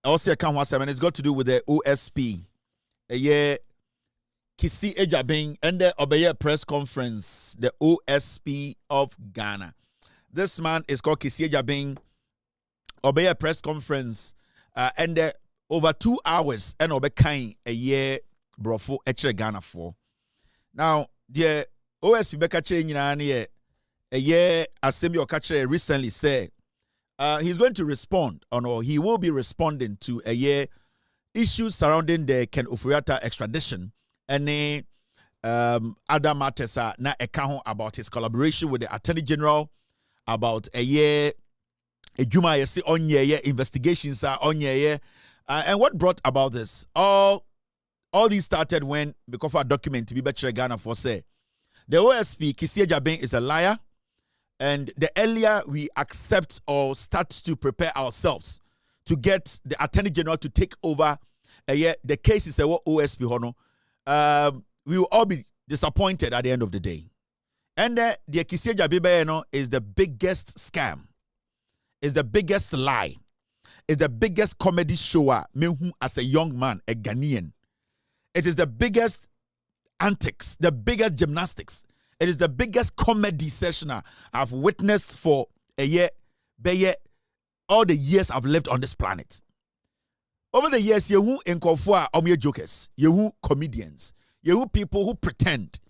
also account 17, it's got to do with the OSP. Kissi Agyabeng and the Obeye press conference, the OSP of Ghana. This man is called Kissi Agyabeng. Obeye press conference and over 2 hours and Obekain a year brofo etre Ghana for. Now the OSP Bekache nyina a year assembly okache recently said he's going to respond or he will be responding to a year issues surrounding the Ken Ofori-Atta extradition and other matters na account about his collaboration with the Attorney General about a year Juma yesi onye investigations are onye and what brought about this? All these started when because of a document to be better Ghana for say the OSP Kissi Agyabeng is a liar, and the earlier we accept or start to prepare ourselves to get the Attorney General to take over the case is a OSP hono, we will all be disappointed at the end of the day. And the Kissi Agyabeng is the biggest scam. Is the biggest lie, is the biggest comedy shower as a young man, a Ghanaian. It is the biggest antics, the biggest gymnastics. It is the biggest comedy session I've witnessed for a year, all the years I've lived on this planet. Over the years, you in Kofua jokers, you comedians, you people who pretend,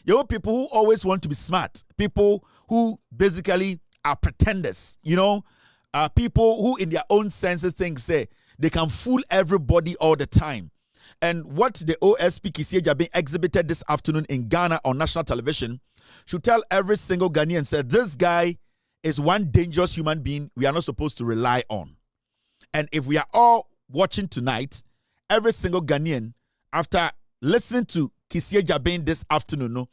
you people who always want to be smart, people who basically are pretenders, you know. People who in their own senses think say they can fool everybody all the time. And what the OSP Kissi Agyabeng exhibited this afternoon in Ghana on national television should tell every single Ghanaian said this guy is one dangerous human being we are not supposed to rely on. And if we are all watching tonight, every single Ghanaian, after listening to Kissi Agyabeng this afternoon,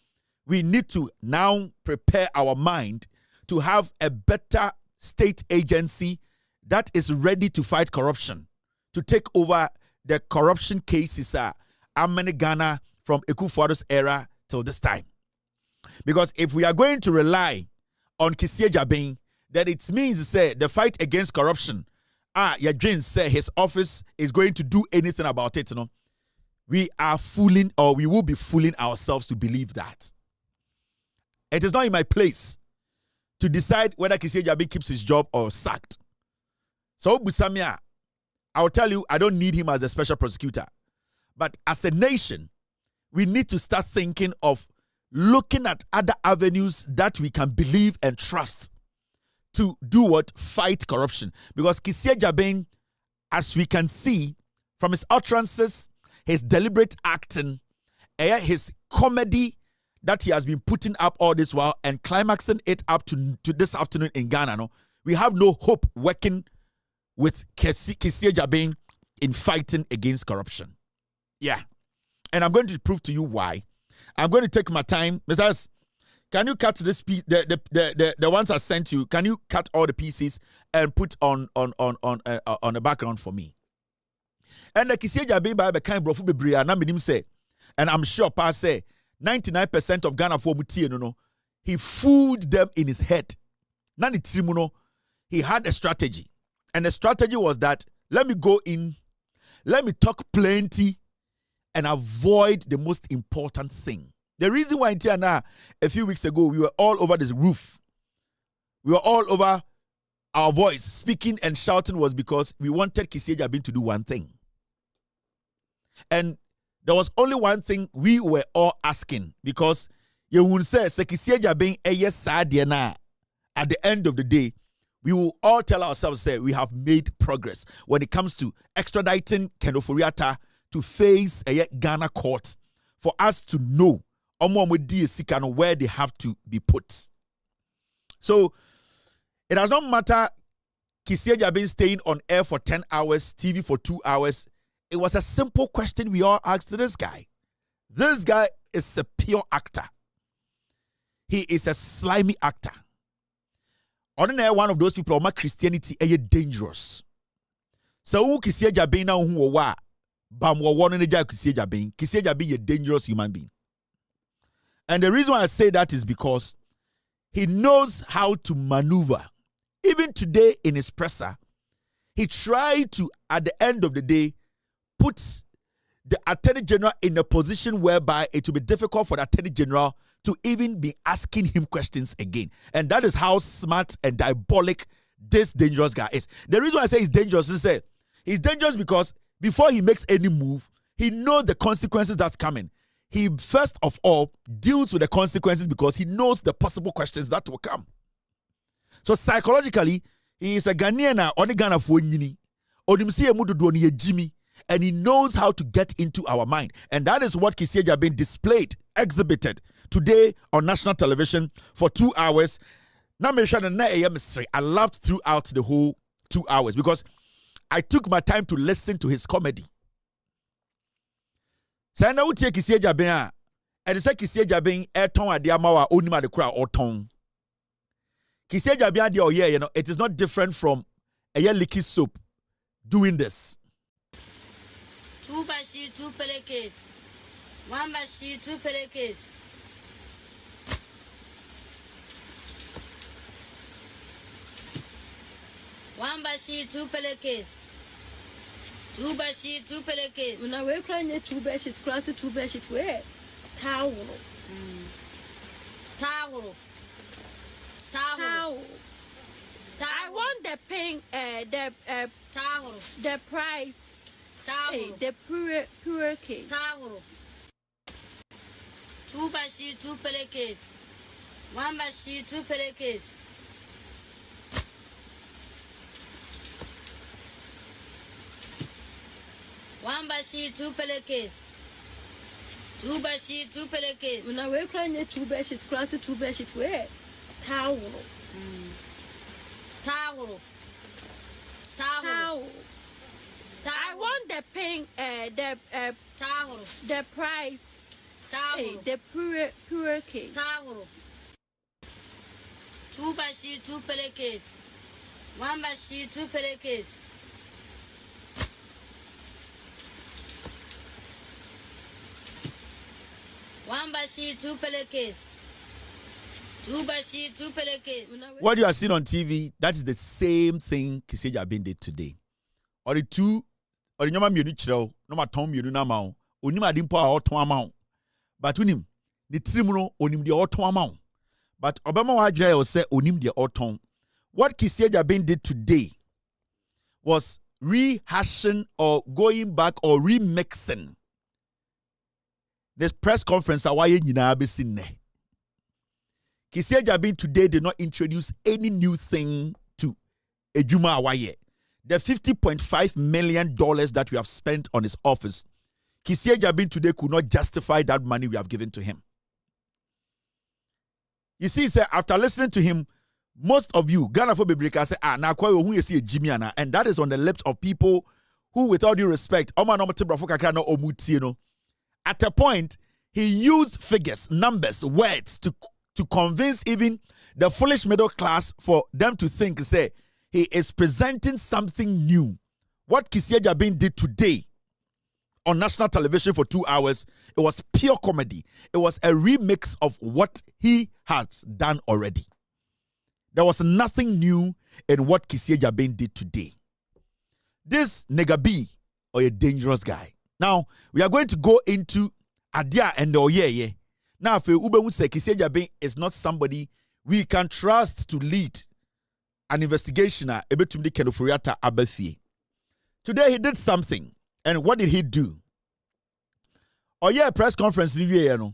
we need to now prepare our mind to have a better state agency that is ready to fight corruption, to take over the corruption cases in Ghana from Ekufuado's era till this time. Because if we are going to rely on Kissi Agyabeng, then it means to say the fight against corruption, Yadrin say his office is going to do anything about it. You know? We are fooling, or we will be fooling ourselves to believe that. It is not in my place to decide whether Kissi Agyabeng keeps his job or sacked. So, Busamia, I will tell you, I don't need him as a special prosecutor. But as a nation, we need to start thinking of looking at other avenues that we can believe and trust to do what? Fight corruption. Because Kissi Agyabeng, as we can see from his utterances, his deliberate acting, his comedy that he has been putting up all this while and climaxing it up to this afternoon in Ghana, no? We have no hope working with Kissi Agyabeng in fighting against corruption. Yeah. And I'm going to prove to you why. I'm going to take my time. Mr. Can you cut this piece, the ones I sent you, can you cut all the pieces and put on the background for me? And the Kissi Agyabeng by the kind brofu bebre na minim say, and I'm sure pa say 99% of Ghana for mutie no, he fooled them in his head. Nani trimuno, he had a strategy. And the strategy was that let me go in, let me talk plenty and avoid the most important thing. The reason why in Tiana a few weeks ago we were all over this roof. We were all over our voice speaking and shouting was because we wanted Kissi Agyabeng to do one thing. And there was only one thing we were all asking, because you would say Kissi Agyabeng at the end of the day, we will all tell ourselves say we have made progress when it comes to extraditing Ken Ofori-Atta to face a Ghana court for us to know where they have to be put. So it does not matter Kissi Agyabeng staying on air for 10 hours, TV for 2 hours. It was a simple question we all asked this guy. This guy is a pure actor. He is a slimy actor. Ordinary one of those people who Christianity is dangerous. So who Kissi Agyabeng now who wa bam wa one Kissi Agyabeng. Kissi Agyabeng is a dangerous human being. And the reason why I say that is because he knows how to maneuver. Even today in his presser, he tried to, at the end of the day, put the Attorney General in a position whereby it will be difficult for the Attorney General to even be asking him questions again. And that is how smart and diabolic this dangerous guy is. The reason why I say he's dangerous is that he's dangerous because before he makes any move, he knows the consequences that's coming. He first of all deals with the consequences because he knows the possible questions that will come. So psychologically, he is a Ghanaian on the Ghana for Nini. Jimmy, and he knows how to get into our mind. And that is what Kissi Agyabeng displayed, exhibited today on national television for 2 hours. I laughed throughout the whole 2 hours because I took my time to listen to his comedy. So now we take Kissi Agyabeng and the Kissi Agyabeng airton adiamawa onima the crowd or tongue. Kissi Agyabeng it is not different from a licky soap doing this. 2 bashi 2 pelekes. 1 bashi 2 pelekes. 1 bashi 2 pelekes. 2 bashi 2 pelekes. When I wear crying 2 bashits, class 2 bashits, where? Towel. Towel. Towel. I want the pink, towel. The price. Towel. The pure case. Towel. 2 bashi 2 pelekes. 1 bashi 2 pelekes. 1 bashi 2 pelekes. 2 bashi 2 pelekes. When I wear crying 2 bashits, class 2 bashits, where? Towel. Towel. Towel. I want the pink, towel. the price. Towel. The pure case. Towel. 2 bashi 2 pelekes. 1 bashi 2 pelekes. 1 bashi 2 pelekes. 2 bashi 2 pelekes. What you are seeing on TV, that is the same thing Kissi Agyabeng did today. Or the two, or the nyama mienu chiro, no ma tom mienu na mao. Onim adimpo a oton amao. But unim, the trimuno onim the oton amao. But Obama wajre o say onim the oton. What Kissi Agyabeng did today was rehashing or going back or remixing this press conference. Awaye nyina besin ne. Kissi Agyabeng today did not introduce any new thing to Ejuma Awaye. The $50.5 million that we have spent on his office, Kissi Agyabeng today could not justify that money we have given to him. You see, sir, after listening to him, most of you, Ghana for Bibrika, say, na kwa who you see Jimmy ana, and that is on the lips of people who, with all due respect, at a point, he used figures, numbers, words to convince even the foolish middle class for them to think, say, he is presenting something new. What Kissi Agyabeng did today on national television for 2 hours, it was pure comedy. It was a remix of what he has done already. There was nothing new in what Kissi Agyabeng did today. This nigga B, or a dangerous guy. Now, we are going to go into Adia and Oyeye. Now, if Ube say Kissi Agyabeng is not somebody we can trust to lead an investigation. Today, he did something. And what did he do? Press conference. Ube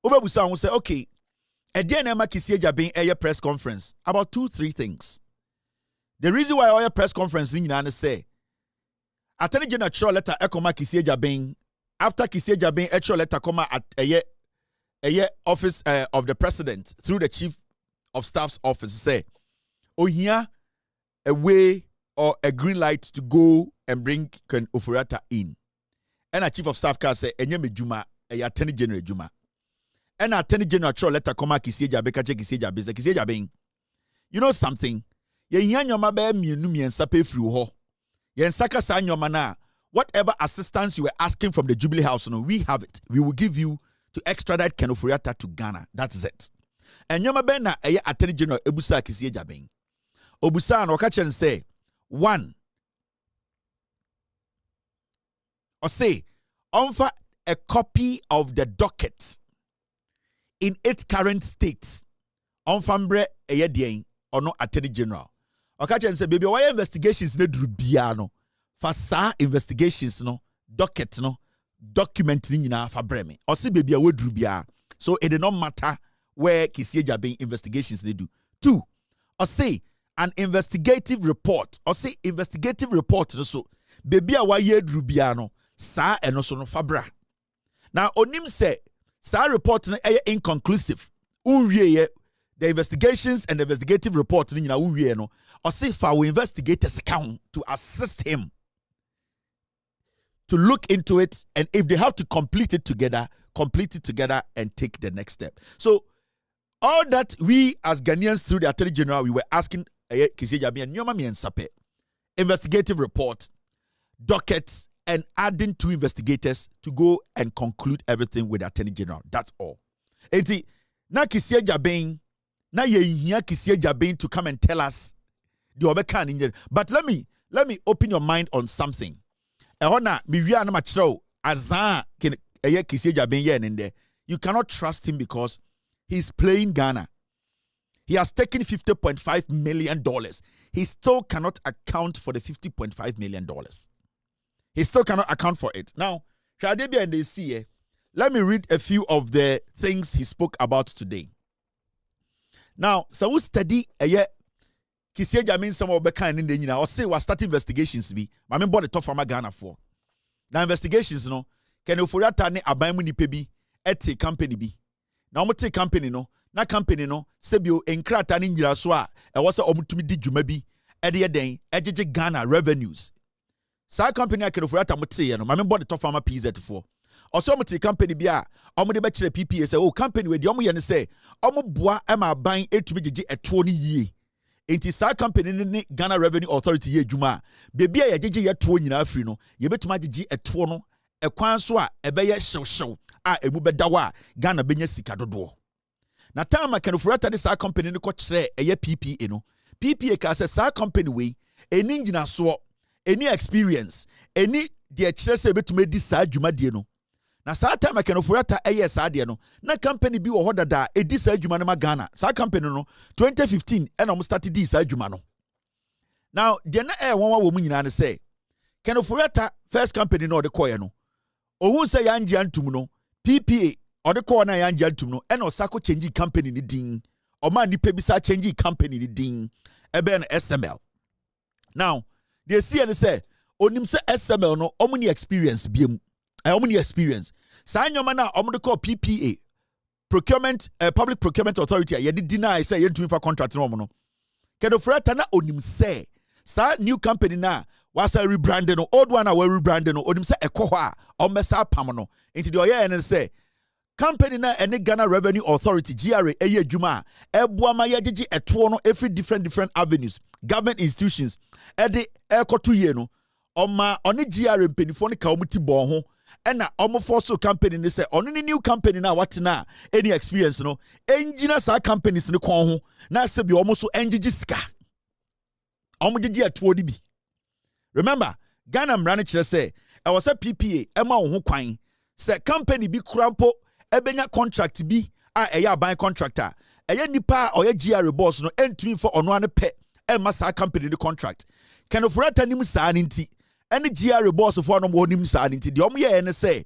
Busa say, okay, again, Kissi Agyabeng a press conference about 2-3 things. The reason why our press conference in say, Attorney General actual letter ekoma Kissi Agyabeng after Kissi Agyabeng actual letter come at a office of the president through the chief of staff's office say, oh here a way or a green light to go and bring Ken Oforiatta in. And a chief of staff can say, enye me juma a Attorney General juma. And Attorney General actual letter come at Kissi Agyabeng Kissi Agyabeng. You know something? Ye nyanyoma be mienu miensa pe firi ho. Yen saka sa nyoma na whatever assistance you were asking from the Jubilee House, we have it. We will give you to extradite Ken Oforiatta to Ghana. That's it. And nyoma be na eye Attorney General ebusa Kissi Agyabeng. Obusa and Okachen say, 1, or say offer a copy of the docket in its current state. Onfambre eyedien or no attorney general. Okache and say baby why investigations ne drubiano. For sa investigations no docket no document ni nyina fa breme. Or say baby we drubia. So it did not matter where Kissi Agyabeng investigations they do. 2. Or say an investigative report. Or say investigative report so baby why ye drubiano sa eno so no fabra. Now onim say sa report no inconclusive. Unwie the investigations and the investigative report ni nyina unwie no. Or say for our investigators account to assist him to look into it, and if they have to complete it together and take the next step. So all that we as Ghanaians through the Attorney General, we were asking Kissi Agyabeng Nyoma Miensape, investigative report, dockets, and adding 2 investigators to go and conclude everything with the Attorney General. That's all. Eti na Kissi Agyabeng, na ye hia Kissi Agyabeng to come and tell us the obekan in. But let me open your mind on something. Ehona mi wi na ma chiro azan Kissi Agyabeng ye nende. You cannot trust him because he's playing Ghana. He has taken $50.5 million. He still cannot account for the $50.5 million. He still cannot account for it. Now, Shadebia and they see, let me read a few of the things he spoke about today. Now, so we study Kissi Agyabeng some of the kind in the or say we start investigations be. I mean, the top from Ghana for. Now investigations, no, can you for that time abamu ni pebi ete company be. Now omo company no, na company no, sebio enkrata ni nyira so a e wo se omutumi di dwuma bi e de den ejeje Ghana revenues. Sa company akere for that mote no, mame body to farmer PZ for. Also omo company bi a omo de be kire PPA say oh company we de omo ye ne say omo boa e ma ban etumi jeje eto ni yie. Enti sa company ni Ghana Revenue Authority ye dwuma bebi a yejeje yeto nyina afri no ye betuma jeje eto no ekwan so a ebe ye hyew a emu bedawa Ghana benya sika dodo. Na time can for that this company no ko kire eye PPA no. PPA ka say sa company we eni ngina so eni experience eni de kire say betuma di sa dwuma de no. Na sa time can for that eye sa de no. Na company bi wo hodada edi sa dwuma no ma Ghana. Sa company no 2015 and almost started di sa dwuma no. Now de na won wo mu nyina ne say can for that first company no de koye no. Ohun say yanji antum no PPA or the corner yanji antum no and osako change company ni din or man ni pebisa change company ni din ebe na SML. Now they see and say onim say SML no omuni experience biem omuni experience sa nyoma na omude call PPA procurement public procurement authority ye deny say ye ntumi fa contract no no kedo frata na onim say sa new company na was a rebranding no old one a we rebranding no onim say ekọ ho a omesa pam no into the oye and say company na any Ghana Revenue Authority GRA eye adwuma eboa ma ye gege eto no every different avenues government institutions e de ekoto ye no oma oni GRA mpenifo ne ka omuti bon ho ena omo force company ne say oni new company na what na any experience no engineer sa companies ne kon ho na se bi omo so engige sika omo gege eto di bi. Remember, Ghana mrane kire say e was a PPA ema wo ho kwan say company bi krampo ebenya contract bi a eya ban contractor eya nipa oya GRA boss no entumi for ono ane pe ema sa company the contract can of rata nim sa nti ene GRA boss for no mo nim sa nti de omo ye ene say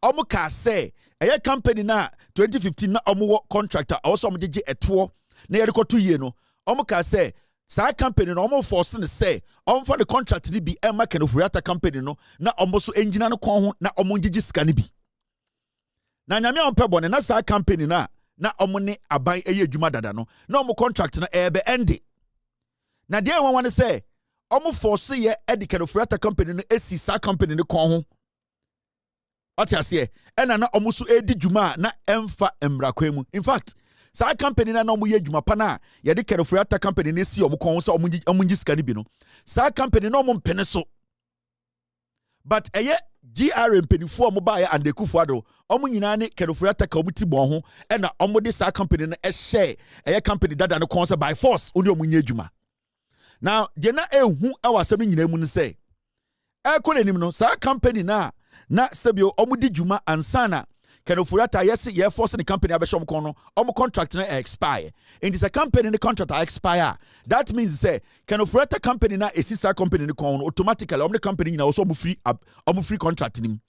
omo ka say eya company na 2015 na omo contractor also omo gege eto na ye rekoto ye no omo ka say sa company no omo force ne say omo for the contract ni bi ema can of rata company no na omo so engineer no kon ho na omo gege sika ni bi. Na nyame onpe bone na sa company na omo ne aban eye adwuma dada no na omo contract no ebe ende na de won wan say omo force ye edikado frata company no esi sa company no kon ho atiase e na omo so edi dwuma na emfa emrakwan mu. In fact sa company na omo ye dwuma pa na ye de kado frata company no esi omo kon ho so omo ngi sika ni bi no sa company no omo mpene so but eye GRA mpenifo omo ba ya andekufo ado omo nyina ne kedofurata ka omuti bon ho e na omo de sa company no share eye company dada no kon by force oni omo nya adwuma. Now de na ehu awasem nyina mu no say e ko nanim no sa company na na sebio omu di juma ansana Kenofuriata yes ye force the company abeshom kono omu contract na expire. And it's a company the contract expire. That means say Kenofuriata company na esisa company ni kono automatically omu the company na also omu free contract nim.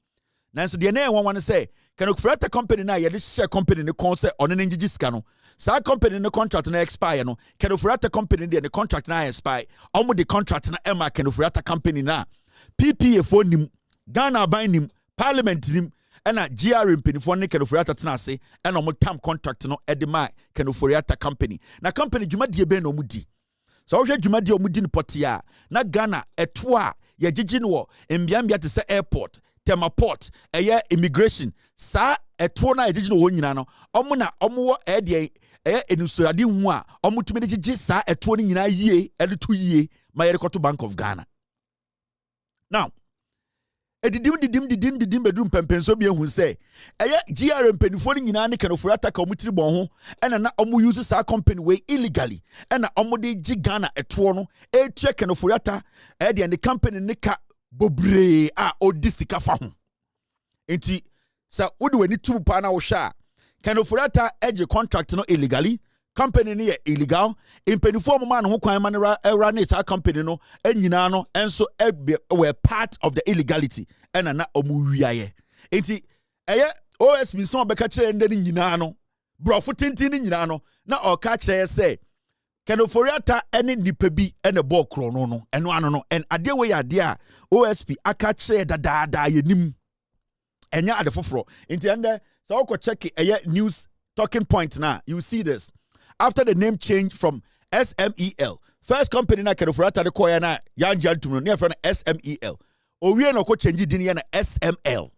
Nanso de na one say Kenofuriata company na ye share company ni kono say ono njiji sika no. Sa company ni contract na expire no Kenofuriata company de the contract na expire. Omu the contract na ema Kenofuriata company na PPA for nim Ghana by nim parliament nim ena GR mpinifo ne Kenofuriata tena ase ena omo term contract no edema Kenofuriata company na company dwumadie be no mudi so wo hwe dwumadie omudi ne potia na Ghana eto a ye gigi no mbiambia te se airport tema port eye immigration sa eto na ye gigi no nyina no omo na omo wo ede enusuade hu a omo tumi de gigi sa eto ni nyina yie ede to yie ma ye Bank of Ghana. Now didim bedum pempenso bi ehun say eye GR mpanifo ni nyina ne Kenofuriata ka omutiri bon ho ena na omu use sa company we illegally ena omu de gi Ghana eto no etua Kenofuriata de the company ne ka bobre a odisika fa ho enti sa wode wani tum pa na wo hwa Kenofuriata ege contract no illegally company ni illegal impenifo mo man ho kwan man ra ne sa company no anyina no enso were part of the illegality ena na omu wiaye enti eye OSP so beka kire nde ni nyina no brofo tintin ni nyina no na o ka kire say Kenofuriata ene nipa bi ene ball kro no eno ano no en ade we ade a OSP aka kire dadaada yenim enya ade foforo enti ende so ko check eye news talking point na you see this. After the name change from SMEL, first company na Kenofuriata de koya na yanjan tumno near from SMEL. Owie no ko change din na SML.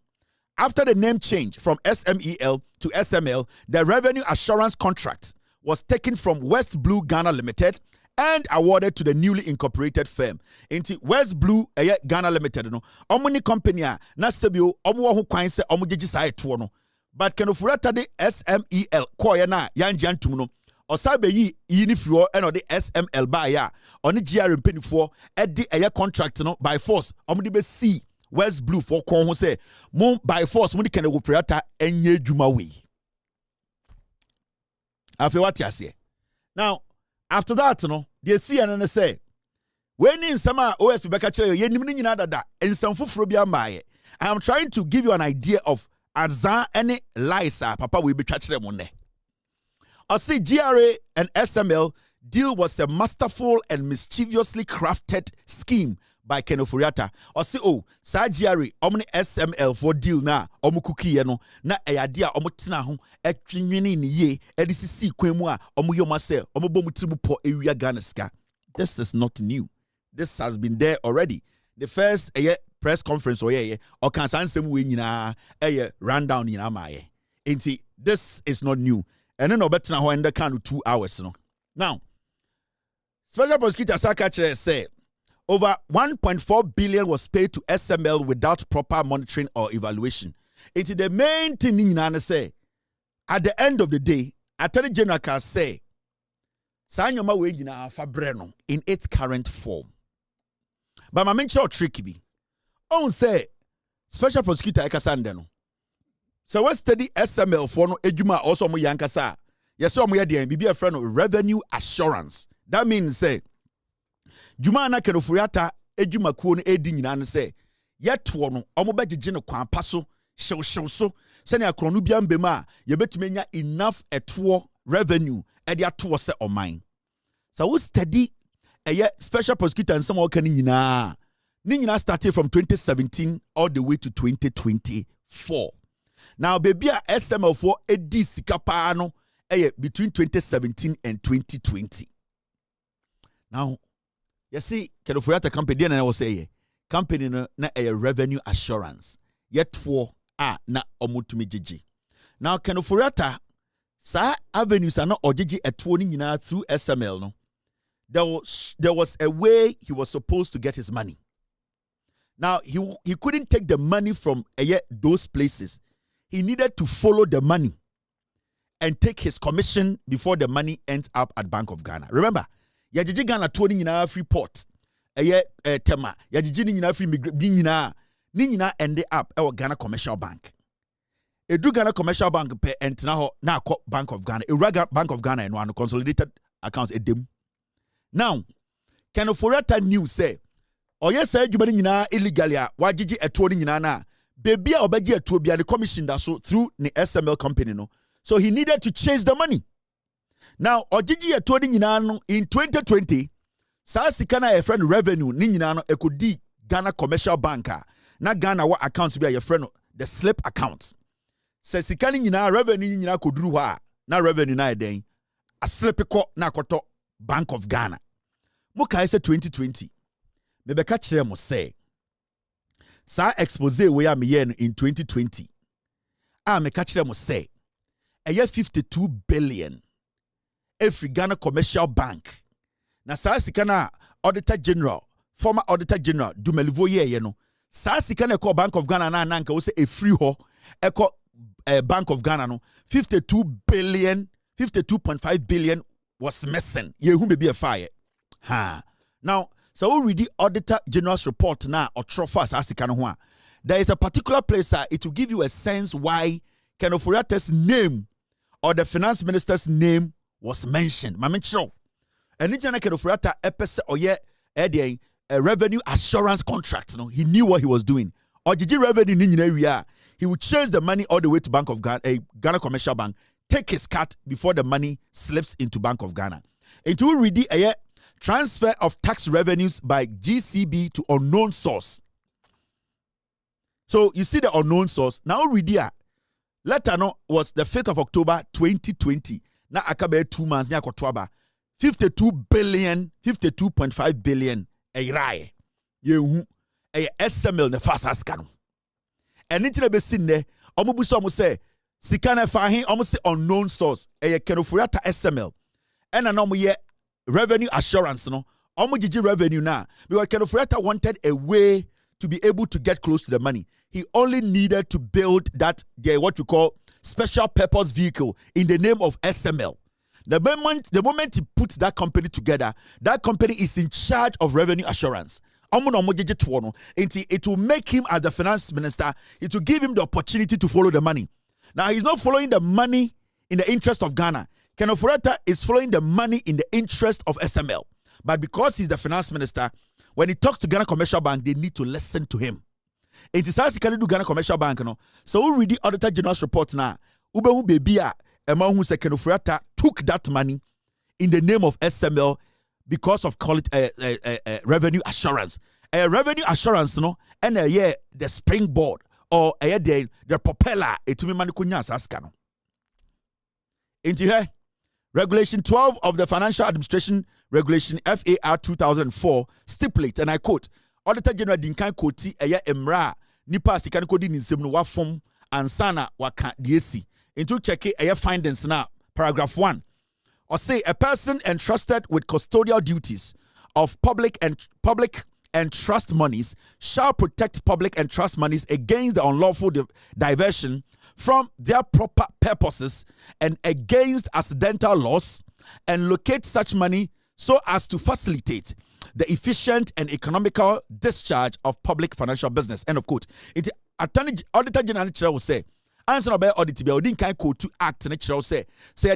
After the name change from SMEL to SML, the revenue assurance contract was taken from West Blue Ghana Limited and awarded to the newly incorporated firm. Inti West Blue Ghana Limited no. Omuni company na sebio omo ho kwan se omo gigi sa eto no. But Kenofuriata de SMEL koya na yanjan tumno. Osabe yi ni firo eno de SML ba ya oni GR mpenifo edi eye contract no by force omde be see West Blue for kon ho say mo by force mo di Kenofuriata enye adwuma we afi what you say now after that no they see and say when in sama OSP beka kire ye nim ni nyina dada ensam foforo bi amaye. I am trying to give you an idea of azan any lies papa we be twa kire mo ne. I see GRA and SML deal was a masterful and mischievously crafted scheme by Kenofuriata. I see sa GRA omni SML for deal na omu kuki no na eyadea omu tina ho etwinwene ni ye edisisi kwemu a omu yoma se omu bomu trimu po ewia Ghana ska. This is not new. This has been there already. The first press conference o kan sansem we nyina rundown nyina maaye. Enti this is not new. And then obetna ho enda kan 2 hours no. Now, Special Prosecutor Sakachere say over 1.4 billion was paid to SML without proper monitoring or evaluation. It is the main thing in say at the end of the day, Attorney General can say Sanyoma we nyina fa breno in its current form. But my main tricky be. On say Special Prosecutor Ekasande no. So we study SML for no ejuma also mo yankasa. Yes, so mo yede bibi a friend of revenue assurance. That means say juma na Kenofuriata ejuma kuo no edi nyina no say yeto no omo begege no kwan paso hyew so se na akrono bia mbema ye betumenya enough eto revenue e de ato se oman. So we study Special Prosecutor and some kan nyina. Ni nyina started from 2017 all the way to 2024. Now, baby, SML4 edi sikapa no between 2017 and 2020. Now, you see, Kenofuriata company and I was say company na revenue assurance. Yet for na omutumi jiji. Now, Kenofuriata sa avenues are not ojiji etwoni nyina through SML no. There was a way he was supposed to get his money. Now, he couldn't take the money from those places. He needed to follow the money and take his commission before the money ends up at Bank of Ghana. Remember, Yajiji Ghana 20 in our free port. Tema, Yajiji in our free ni nyina end up e Ghana Commercial Bank. Edu Ghana Commercial Bank pe entina ho na akọ Bank of Ghana. Ewura Bank of Ghana no consolidated accounts edem. Now, Ken Ofori-Atta knew say oye say adwuma ni nyina illegally a wagigi etuo ni nyina na baby a obeji etuo bia the commission da so through the SML company no. So he needed to chase the money. Now, ojiji etuo ni nyina no in 2020 sa sika na your friend revenue ni nyina no ekodi Ghana Commercial Bank na Ghana wa accounts bia your friend the slip accounts. Se sika ni nyina revenue ni nyina koduru ho a na revenue na eden a slip ko na akoto Bank of Ghana. Mo kai se 2020 me be ka kire mo say sa expose we am here in 2020 me ka kire mo say eye 52 billion every Ghana Commercial Bank na sa sika na Auditor General former Auditor General Dumelivo ye no sa sika na call Bank of Ghana na nanka wo say e free ho e call Bank of Ghana no 52 billion 52.5 billion was missing ye hu be a fire now so we read the Auditor General's report now or trophy asika no ho a there is a particular place it will give you a sense why Ken Ofori-Atta's name or the finance minister's name was mentioned. Mame chiro. Eni jana Ken Ofori-Atta epese oye a revenue assurance contract. No, he knew what he was doing. Or Gigi revenue ni nyina wi he would chase the money all the way to Bank of Ghana, Ghana Commercial Bank, take his cut before the money slips into Bank of Ghana. It will read a transfer of tax revenues by GCB to unknown source. So you see the unknown source. Now read here. Letter no was the 5th of October 2020. Na akabe 2 months nya kotwaba 52 billion 52.5 billion rai yehu SML ne fast aska no enti na be sin ne omubu so omu say sika na fa hin omu say unknown source Ken Ofori-Atta SML ena no ye revenue assurance no omu gigi revenue na because Ken Ofori-Atta wanted a way to be able to get close to the money. He only needed to build that what we call special purpose vehicle in the name of SML. The moment he puts that company together, that company is in charge of revenue assurance. It will make him as the finance minister, it will give him the opportunity to follow the money. Now, he's not following the money in the interest of Ghana. Ken Ofori-Atta is following the money in the interest of SML. But because he's the finance minister, when he talks to Ghana Commercial Bank, they need to listen to him. It is as he can do Ghana Commercial Bank, no. So we read the Auditor General's report now. Ubehu baby Emma who said Ken Ofori-Atta took that money in the name of SML because of call it revenue assurance. Revenue assurance, no, and the springboard or the propeller. Etumi mani kunya saskano. Into here, Regulation 12 of the Financial Administration Regulation FAR 2004 stipulates, and I quote, Auditor General dinkan koti emra nipa sika kodi ni nsem no wa fom ansana waka diesi. Into check findings now. Paragraph 1. Or say a person entrusted with custodial duties of public and trust monies shall protect public and trust monies against the unlawful diversion from their proper purposes and against accidental loss, and locate such money so as to facilitate the efficient and economical discharge of public financial business. End of quote. Auditor General will say, answer about audit be odin kan quote to act na kire say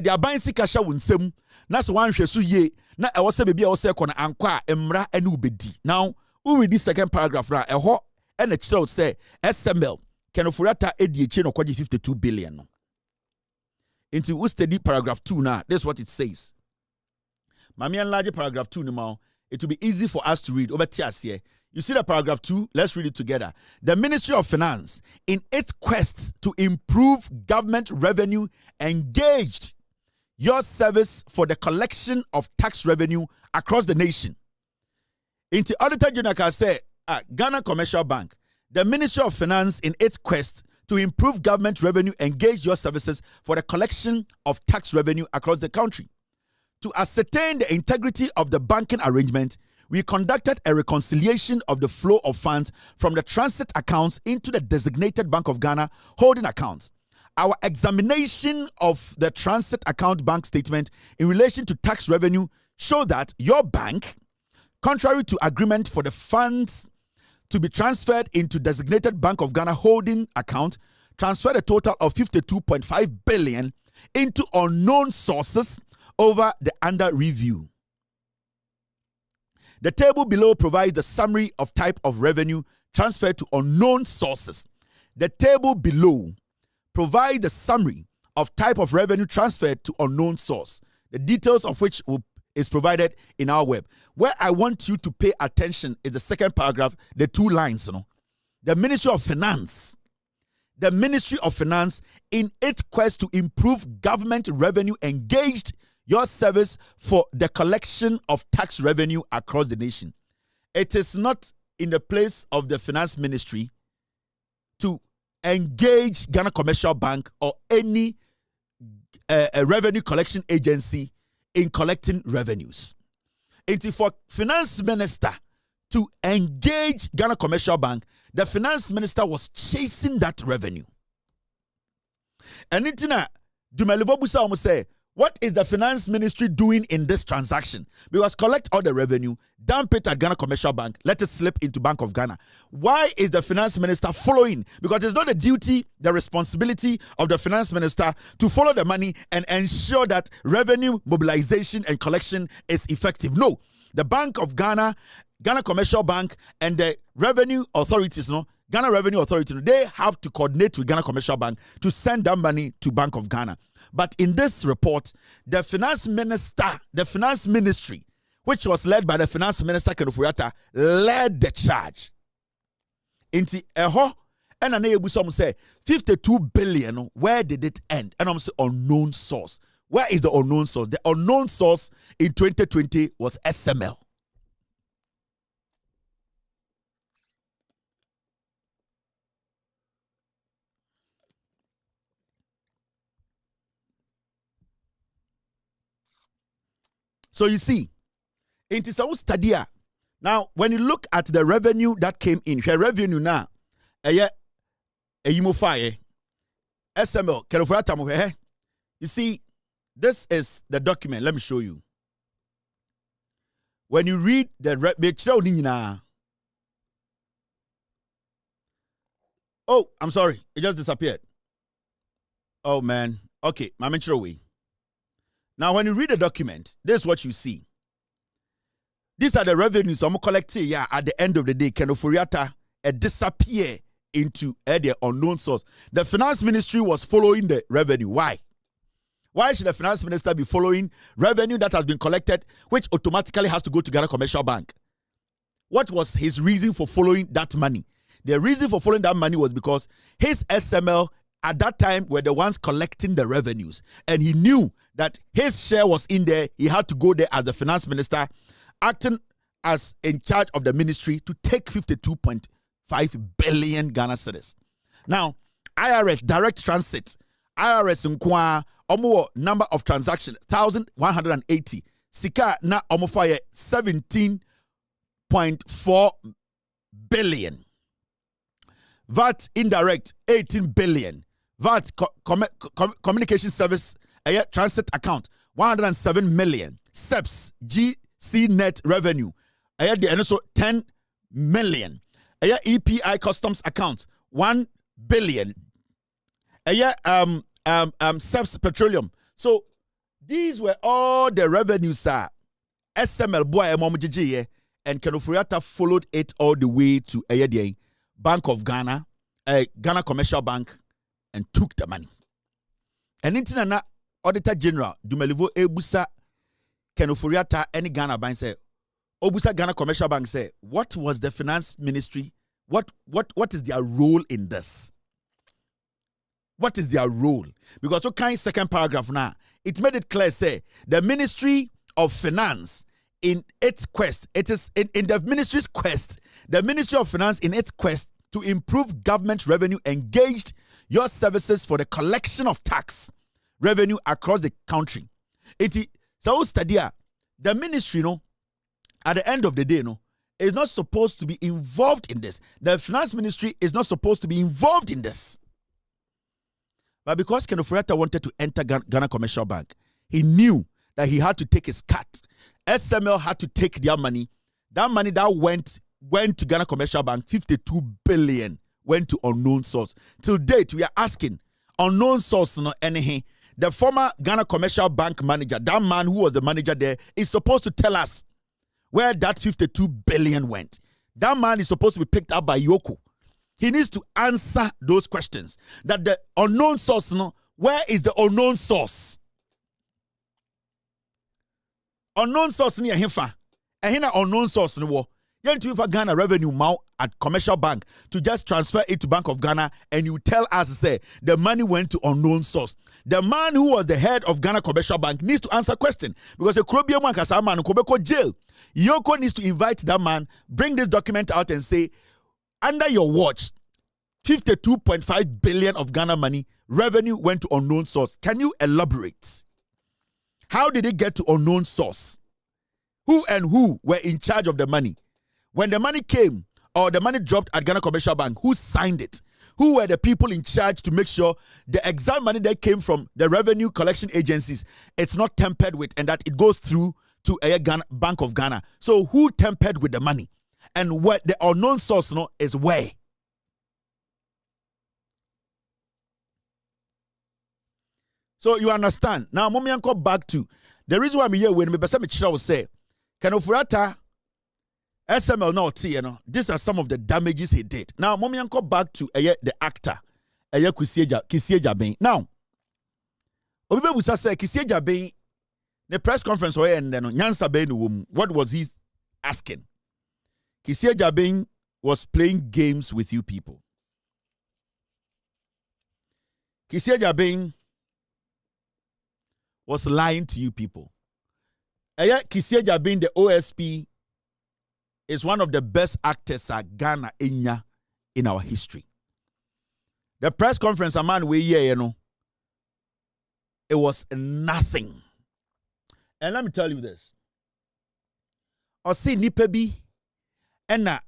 the aban sika sha wonsem na so wan hweso ye na e wo se bebia wo se kona anko a emra ene ubedi. Now we read this second paragraph ra eho e na kire say SML Ken Ofori-Atta edi eche no kwaji 52 billion no. Into we study paragraph 2 now. This is what it says. Mami enlarge paragraph 2 no more. It will be easy for us to read over tiers here. You see the paragraph 2? Let's read it together. The Ministry of Finance, in its quest to improve government revenue, engaged your service for the collection of tax revenue across the nation. Into Auditor General can say, Ghana Commercial Bank, the Ministry of Finance, in its quest to improve government revenue, engaged your services for the collection of tax revenue across the country. To ascertain the integrity of the banking arrangement, we conducted a reconciliation of the flow of funds from the transit accounts into the designated Bank of Ghana holding accounts. Our examination of the transit account bank statement in relation to tax revenue showed that your bank, contrary to agreement for the funds to be transferred into designated Bank of Ghana holding account, transferred a total of 52.5 billion into unknown sources over the under review. The table below provides the summary of type of revenue transferred to unknown sources. The table below provides the summary of type of revenue transferred to unknown source, the details of which is provided in our web. Where I want you to pay attention is the second paragraph, the 2 lines. The Ministry of Finance. The Ministry of Finance, in its quest to improve government revenue, engaged your service for the collection of tax revenue across the nation. It is not in the place of the Finance Ministry to engage Ghana Commercial Bank or any a revenue collection agency in collecting revenues. It is for Finance Minister to engage Ghana Commercial Bank. The Finance Minister was chasing that revenue. And Nitina Dumelivo Busa almost say, what is the Finance Ministry doing in this transaction? Because collect all the revenue, dump it at Ghana Commercial Bank, let it slip into Bank of Ghana. Why is the Finance Minister following? Because it's not the duty, the responsibility of the Finance Minister to follow the money and ensure that revenue mobilization and collection is effective. No, the Bank of Ghana, Ghana Commercial Bank, and the revenue authorities, Ghana Revenue Authority, they have to coordinate with Ghana Commercial Bank to send that money to Bank of Ghana. But in this report, the Finance Minister, the Finance Ministry, which was led by the Finance Minister Ken Ofori-Atta, led the charge. Inti eho, and an ebusom say 52 billion. Where did it end? And I'm saying unknown source. Where is the unknown source? The unknown source in 2020 was SML. So you see, it is our study. Now, when you look at the revenue that came in, her revenue now, SML, you see, this is the document. Let me show you. When you read the oh, I'm sorry, it just disappeared. Oh man, okay, my away. Now, when you read the document, this is what you see. These are the revenues I'm collecting. Yeah, at the end of the day, Ken Ofori-Atta disappear into the unknown source. The Finance Ministry was following the revenue. Why? Why should the Finance Minister be following revenue that has been collected, which automatically has to go to Ghana Commercial Bank? What was his reason for following that money? The reason for following that money was because his SML at that time were the ones collecting the revenues. And he knew that his share was in there. He had to go there as the Finance Minister, acting as in charge of the ministry to take 52.5 billion Ghana cedis. Now, IRS, direct transit, IRS nkwa, omo number of transactions, 1,180. Sika na omo fire 17.4 billion. VAT indirect, 18 billion. VAT communication service transit account, 107 million. SEPS GC net revenue, also 10 million. EPI customs account, 1 billion. SEPS petroleum. So these were all the revenues, sir. SML boy and Ken Ofori-Atta followed it all the way to Bank of Ghana, Ghana Commercial Bank, and took the money. And International Auditor General Dumelivo Ebusa Ken Ofori-Atta any Ghana Bank said, Obusa Ghana Commercial Bank said, what was the Finance Ministry? What is their role in this? What is their role? Because okay, second paragraph now, it made it clear, say, the Ministry of Finance in its quest, it is in the ministry's quest, the Ministry of Finance in its quest to improve government revenue engaged your services for the collection of tax revenue across the country. So study the ministry, at the end of the day, is not supposed to be involved in this. The Finance Ministry is not supposed to be involved in this. But because Ken Ofori-Atta wanted to enter Ghana Commercial Bank, he knew that he had to take his cut. SML had to take their money. That money that went went to Ghana Commercial Bank, 52 billion went to unknown source. Till date, we are asking, unknown source, no anything. The former Ghana Commercial Bank manager, that man who was the manager there, is supposed to tell us where that 52 billion went. That man is supposed to be picked up by Yoko. He needs to answer those questions. That the unknown source, no, where is the unknown source? Unknown source ni ahefa. Ehina unknown source ni wo. You for Ghana revenue now at Commercial Bank to just transfer it to Bank of Ghana, and you tell us, say, the money went to unknown source. The man who was the head of Ghana Commercial Bank needs to answer question, because a Krobian man has a man Kobeko jail. Yoko needs to invite that man, bring this document out and say, under your watch, 52.5 billion of Ghana money revenue went to unknown source. Can you elaborate? How did it get to unknown source? Who and who were in charge of the money? When the money came or the money dropped at Ghana Commercial Bank, who signed it? Who were the people in charge to make sure the exact money that came from the revenue collection agencies, it's not tampered with, and that it goes through to a Bank of Ghana? So who tampered with the money? And what the unknown source is where? So you understand. Now, mommy and go back to the reason why I'm here when me will say, can Ofurata SML now, these are some of the damages he did. Now, mommy and go back to the actor, Kissi Agyabeng. Now, Obibe Busa say Kissi Agyabeng, the press conference and then what was he asking? Kissi Agyabeng was playing games with you people. Kissi Agyabeng was lying to you people. Kissi Agyabeng, the OSP, is one of the best actors at Ghana in our history. The press conference, a man it was nothing. And let me tell you this. I see Nipebi ena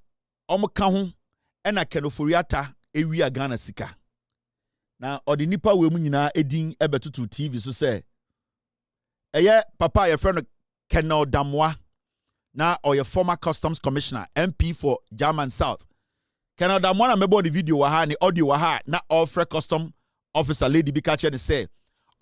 omokahu ena kenofuriata ewia Ghana sika. Na odi nipa we mu nyina edin ebetutu TV so say papa your friend Kenel Damwa na or your former customs commissioner MP for German South. Kenel Damwa na mebo the video wa ha ni audio wa ha na offer custom officer lady bi ka che ne say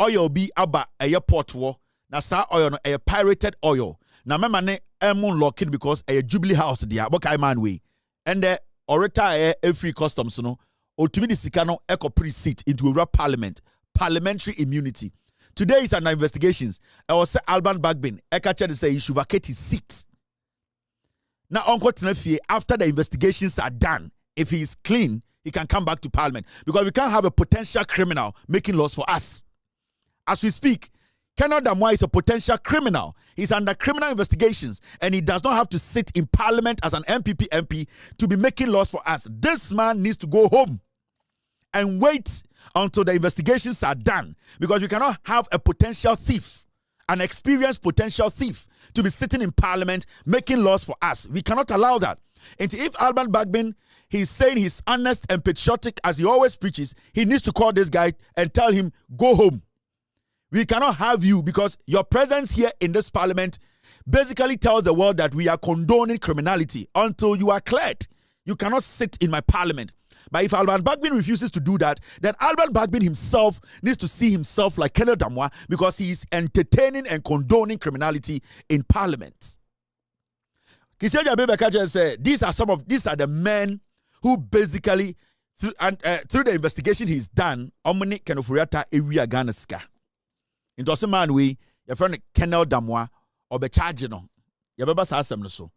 oil bi aba port wo na sa oil no pirated oil. Na mema ne emun lock it because Jubilee House dia bokai man we. And the retire free customs no otumi di sika no pre-seat into a parliament, parliamentary immunity. Today is an investigations. I was say Alban Bagbin ekache say he should vacate his seat. Now Uncle Tenefie, after the investigations are done, if he is clean, he can come back to parliament, because we can't have a potential criminal making laws for us. As we speak, Kenel Damwa is a potential criminal. He's under criminal investigations, and he does not have to sit in parliament as an MPP MP to be making laws for us. This man needs to go home and wait until the investigations are done, because we cannot have a potential thief, an experienced potential thief, to be sitting in parliament making laws for us. We cannot allow that. And if Alban Bagbin, he's saying he's honest and patriotic as he always preaches, he needs to call this guy and tell him, go home. We cannot have you, because your presence here in this parliament basically tells the world that we are condoning criminality until you are cleared. You cannot sit in my parliament. But if Alban Bagbin refuses to do that, then Alban Bagbin himself needs to see himself like Kenel Damwa, because he is entertaining and condoning criminality in parliament. Kissi Agyabeng said these are the men who basically through the investigation he's done, omni kenofuriata area Ghana ska. Into some man we your friend Kenel Damwa or be charge no. Ya beba sa asem no so.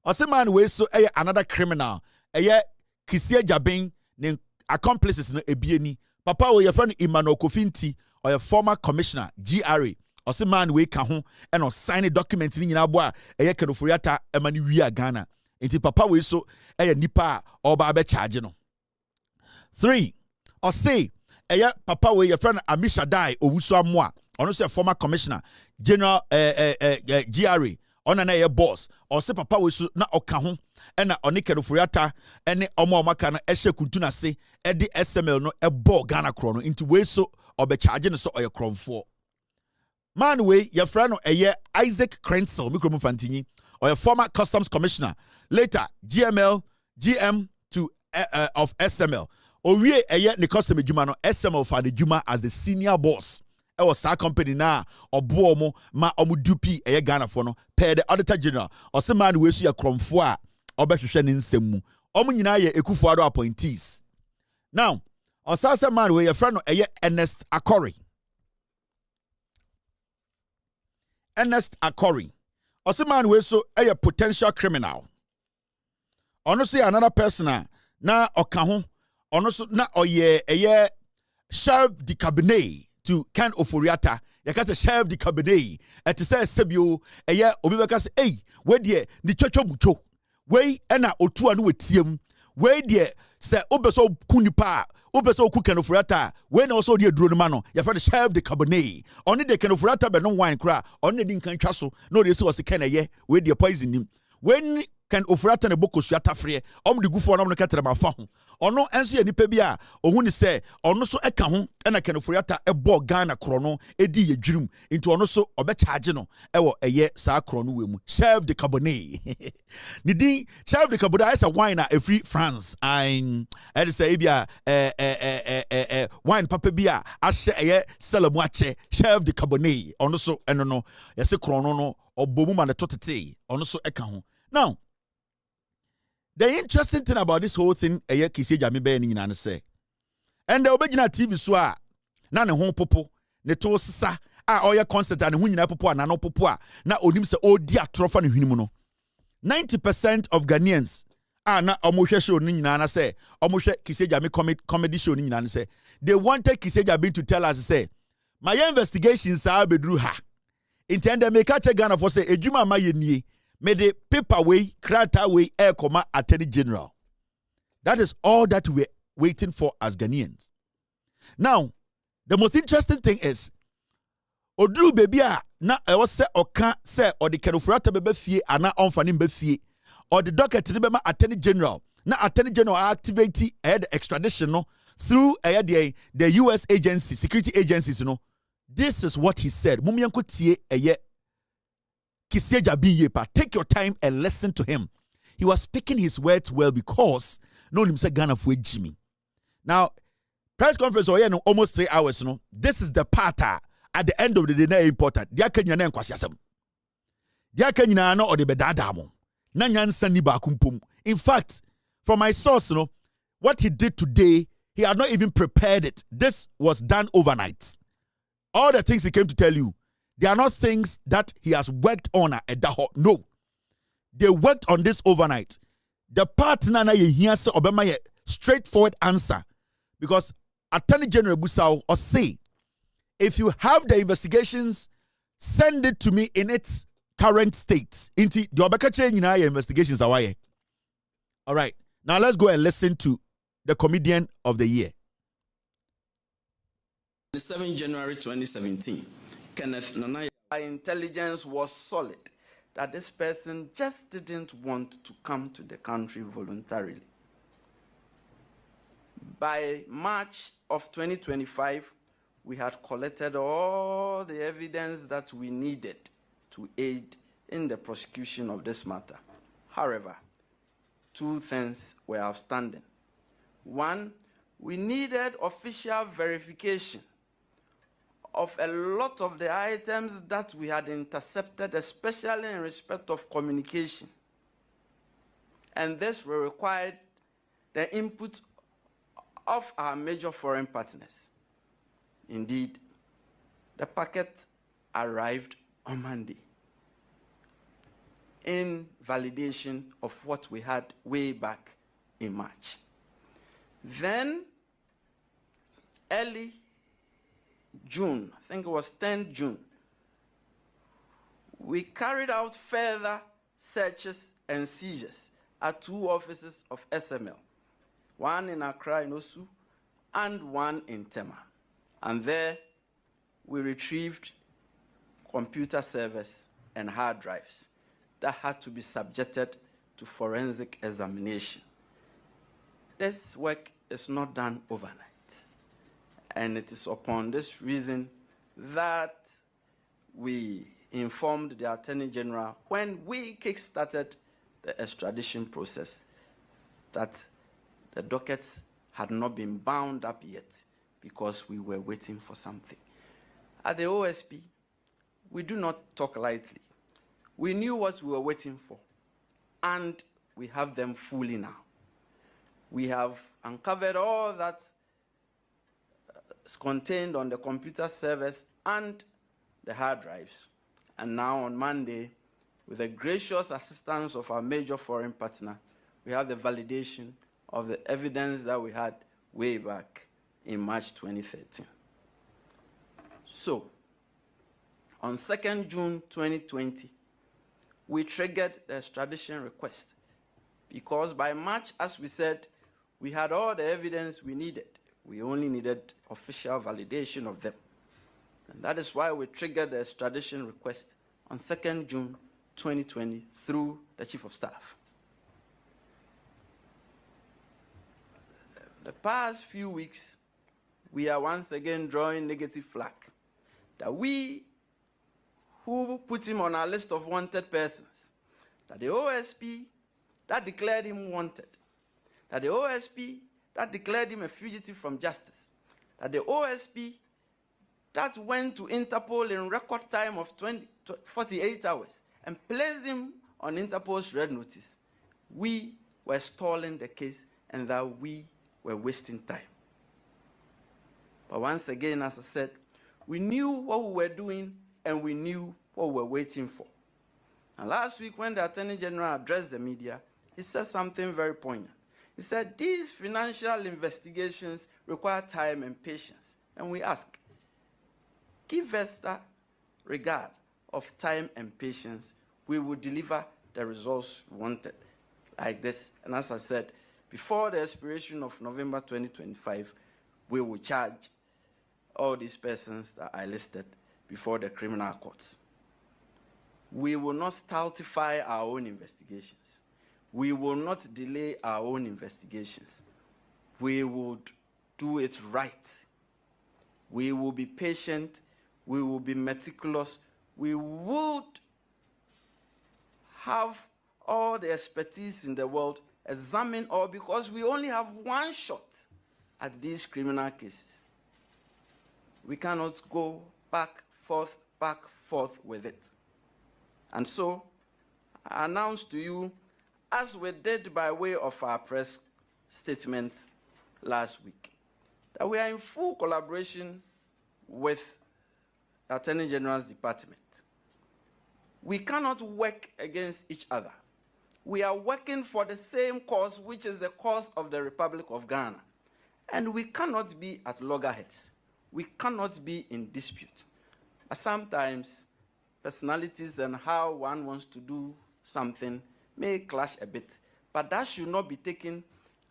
Or some man we so another criminal. Kissi Agyabeng ne accomplices no ebieni. Papa we your friend Emmanuel Kofinti or your former commissioner GRA. Or some man we ka ho and or sign documents ni nyina bo a kenofuriata emani wi Ghana. Inti papa we so nipa or ba be charge no. 3. Or say papa we your friend Amisha Dai Owusu Amoa. Ono say former commissioner general GRA on na boss or say papa we so na oka ho na oni kenofuriata ene omo maka na ehye kuntuna se e de SML no e ball Ghana kro no into we so obe charge no so oye kronfo man we your friend no Isaac Krenzel mikromu fantinyi or a former customs commissioner. Later, GM to of SML. Owie eye ne custom adwuma no SML for the Juma as the senior boss. E was sa company na obo mo ma omu dupi eye Ghana for no per the auditor general. Ose man we su ya kromfo a obehwehwe ne nsem mu. Omu nyina ye Ekufuado appointees. Now, osase man we your friend no eye Ernest Akori. Ernest Akori. Ose man we so eye potential criminal. Ono say another person na okaho ono so na oye eye chef de cabinet to Ken Oforiata. Yaka say chef de cabinet et say sebio eye obi beka say eh we de ni twetwa mucho we na otu anu wetiem we de say obeso kunipa obeso ku Ken Oforiata we na also de duro no ma no ya fa the chef de cabinet oni de Ken Oforiata be no wine kra oni de nkan twa so no de say was Ken eye we de poison nim when Ken Oforiata ne boko suata free de gufo no ketere ma fa ho ono enso ye nipa bi a ohun ni se ono so eka ho na Ken Oforiata ebo Ghana kro no edi ye dwirum into ono so obe charge no ewo eye sa kro no we mu chef de cabinet ni din chef de cabinet is a wine a free France and say bia wine papa bi a ahye eye selemu ache chef de cabinet ono so eno no yese kro no obomu ma ne totete ono so eka ho. Now, the interesting thing about this whole thing, Kissi Agyabeng ni nyina say, and the obegina TV so a na ne ho popo ne to sisa a oye concert and hu nyina popo na no popo a na onim se odi atrofa ne hwinimu no. 90% of Ghanaians na omohwe show ni nyina na say omohwe Kissi Agyabeng comedy show ni nyina na say they wanted Kissi Agyabeng to tell us say my investigations are bedru ha intend make a Ghana for say ejuma ma ye nie me the paper way, krata way, air comma, attorney general. That is all that we're waiting for as Ghanaians. Now, the most interesting thing is, Odru baby na was say or can't say or the Ken Oforiata bebe fie ana onfanim be fie or the docket to be attorney general. Na attorney general activate the extradition no through the US agency, security agencies, you know. This is what he said. Mumianko tie Kissi Agyabeng, take your time and listen to him. He was speaking his words well because no him say Ghana for Jimmy. Now, press conference almost 3 hours. No, this is the part at the end of the day na important. Dia Kenya na nkwasiasem. Dia Kenya na or the bedada mo. Na nyansa ni ba kumpum. In fact, from my source, what he did today, he had not even prepared it. This was done overnight. All the things he came to tell you, they are not things that he has worked on at the no. They worked on this overnight. The part na ye hear say Obama ye straightforward answer. Because Attorney General Busau or say, if you have the investigations, send it to me in its current state. Inti the Obeka change in investigations are. All right. Now let's go and listen to the comedian of the year. 7 January 2017. Kenneth Nanaya. Our intelligence was solid that this person just didn't want to come to the country voluntarily. By March of 2025, we had collected all the evidence that we needed to aid in the prosecution of this matter. However, 2 things were outstanding. One, we needed official verification of a lot of the items that we had intercepted, especially in respect of communication. And this required the input of our major foreign partners. Indeed, the packet arrived on Monday in validation of what we had way back in March. Then, early June, I think it was 10 June, we carried out further searches and seizures at 2 offices of SML, one in Accra in Osu and one in Tema. And there we retrieved computer servers and hard drives that had to be subjected to forensic examination. This work is not done overnight. And it is upon this reason that we informed the Attorney General when we kick-started the extradition process that the dockets had not been bound up yet because we were waiting for something. At the OSP, we do not talk lightly. We knew what we were waiting for, and we have them fully now. We have uncovered all that is contained on the computer servers and the hard drives. And now on Monday, with the gracious assistance of our major foreign partner, we have the validation of the evidence that we had way back in March 2013. So, on 2nd June 2020, we triggered the extradition request because by March, as we said, we had all the evidence we needed. We only needed official validation of them. And that is why we triggered the extradition request on 2nd June 2020 through the Chief of Staff. The past few weeks, we are once again drawing negative flag that we who put him on our list of wanted persons, that the OSP that declared him wanted, that the OSP that declared him a fugitive from justice, that the OSP that went to Interpol in record time of 48 hours and placed him on Interpol's red notice, we were stalling the case and that we were wasting time. But once again, as I said, we knew what we were doing and we knew what we were waiting for. And last week when the Attorney General addressed the media, he said something very poignant. He said, these financial investigations require time and patience. And we ask, give us that regard of time and patience, we will deliver the results wanted like this. And as I said, before the expiration of November 2025, we will charge all these persons that I listed before the criminal courts. We will not stultify our own investigations. We will not delay our own investigations. We would do it right. We will be patient. We will be meticulous. We would have all the expertise in the world examine all, because we only have one shot at these criminal cases. We cannot go back, forth with it. And so, I announce to you, as we did by way of our press statement last week, that we are in full collaboration with the Attorney General's Department. We cannot work against each other. We are working for the same cause, which is the cause of the Republic of Ghana. And we cannot be at loggerheads. We cannot be in dispute. Sometimes, personalities and how one wants to do something may clash a bit, but that should not be taken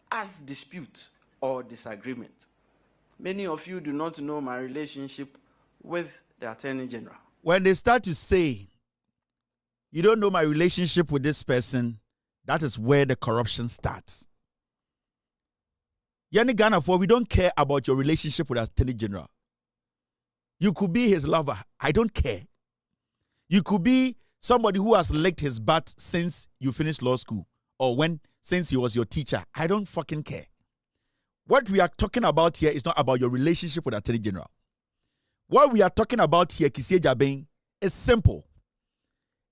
as dispute or disagreement. Many of you do not know my relationship with the Attorney General. When they start to say, you don't know my relationship with this person, that is where the corruption starts. Yani Ghana, for we don't care about your relationship with the Attorney General. You could be his lover. I don't care. You could be somebody who has licked his butt since you finished law school or since he was your teacher. I don't fucking care. What we are talking about here is not about your relationship with the Attorney General. What we are talking about here, Kissi Agyabeng, is simple.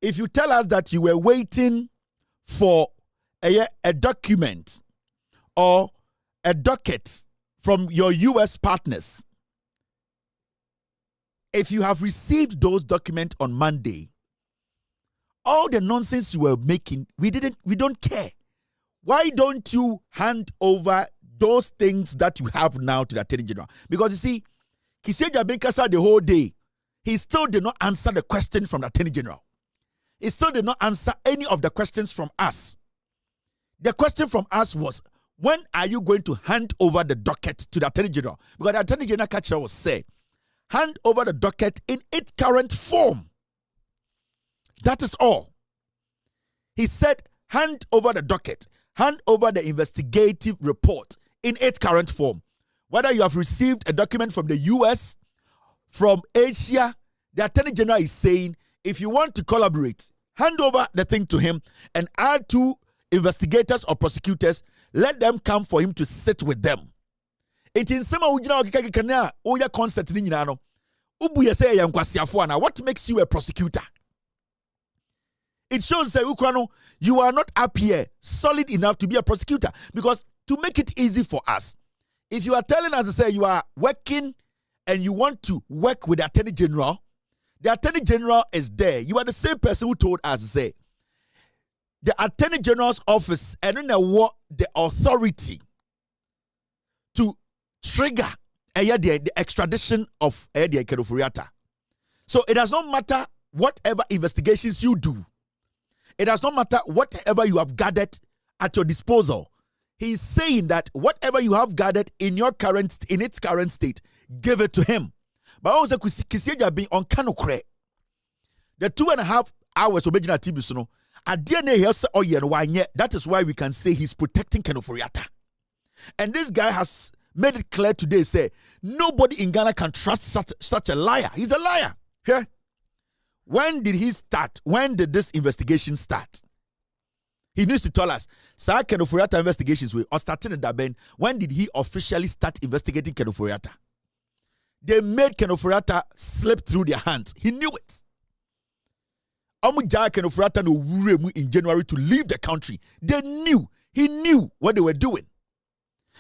If you tell us that you were waiting for a document or a docket from your U.S. partners, if you have received those documents on Monday, all the nonsense you were making, we don't care. Why don't you hand over those things that you have now to the Attorney General? Because you see, Kissi Agyabeng Kasa the whole day, he still did not answer the question from the Attorney General. He still did not answer any of the questions from us. The question from us was, when are you going to hand over the docket to the Attorney General? Because the Attorney General catcher was say, hand over the docket in its current form. That is all. He said, hand over the docket, hand over the investigative report in its current form. Whether you have received a document from the US, from Asia, the Attorney General is saying, if you want to collaborate, hand over the thing to him and add 2 investigators or prosecutors. Let them come for him to sit with them. It is some of concept in no. What makes you a prosecutor? It shows that you are not up here solid enough to be a prosecutor. Because to make it easy for us, if you are telling us to say you are working and you want to work with the Attorney General is there. You are the same person who told us to say the Attorney General's office and then the authority to trigger the extradition of the Kenoforiata. So it does not matter whatever investigations you do. It does not matter whatever you have gathered at your disposal. He's saying that whatever you have gathered in its current state, give it to him. But also Kissi Agyabeng on kanokre. The 2.5 hours of original TV so no. That is why we can say he's protecting Kenoforiata. And this guy has made it clear today, say nobody in Ghana can trust such a liar. He's a liar. Yeah. When did he start? When did this investigation start? He needs to tell us. Sir Kenoforiata investigations or starting in Daben. When did he officially start investigating Kenoforiata? They made Kenoforiata slip through their hands. He knew it. Kenoforiata no in January to leave the country. They knew. He knew what they were doing.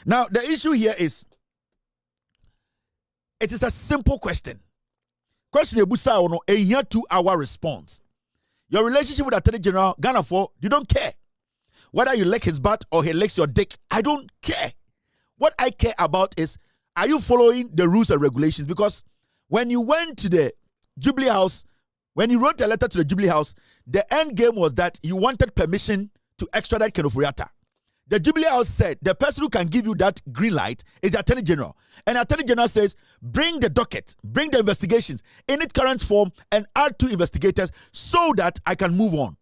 Now, the issue here is, it is a simple question. Question Ebusa ono a year 2-hour response. Your relationship with Attorney General Ghana for you don't care. Whether you lick his butt or he licks your dick, I don't care. What I care about is, are you following the rules and regulations? Because when you went to the Jubilee House, when you wrote a letter to the Jubilee House, the end game was that you wanted permission to extradite Kenoforiata. The Jubilee House said the person who can give you that green light is the Attorney General. And the Attorney General says, bring the docket, bring the investigations in its current form and add 2 investigators so that I can move on.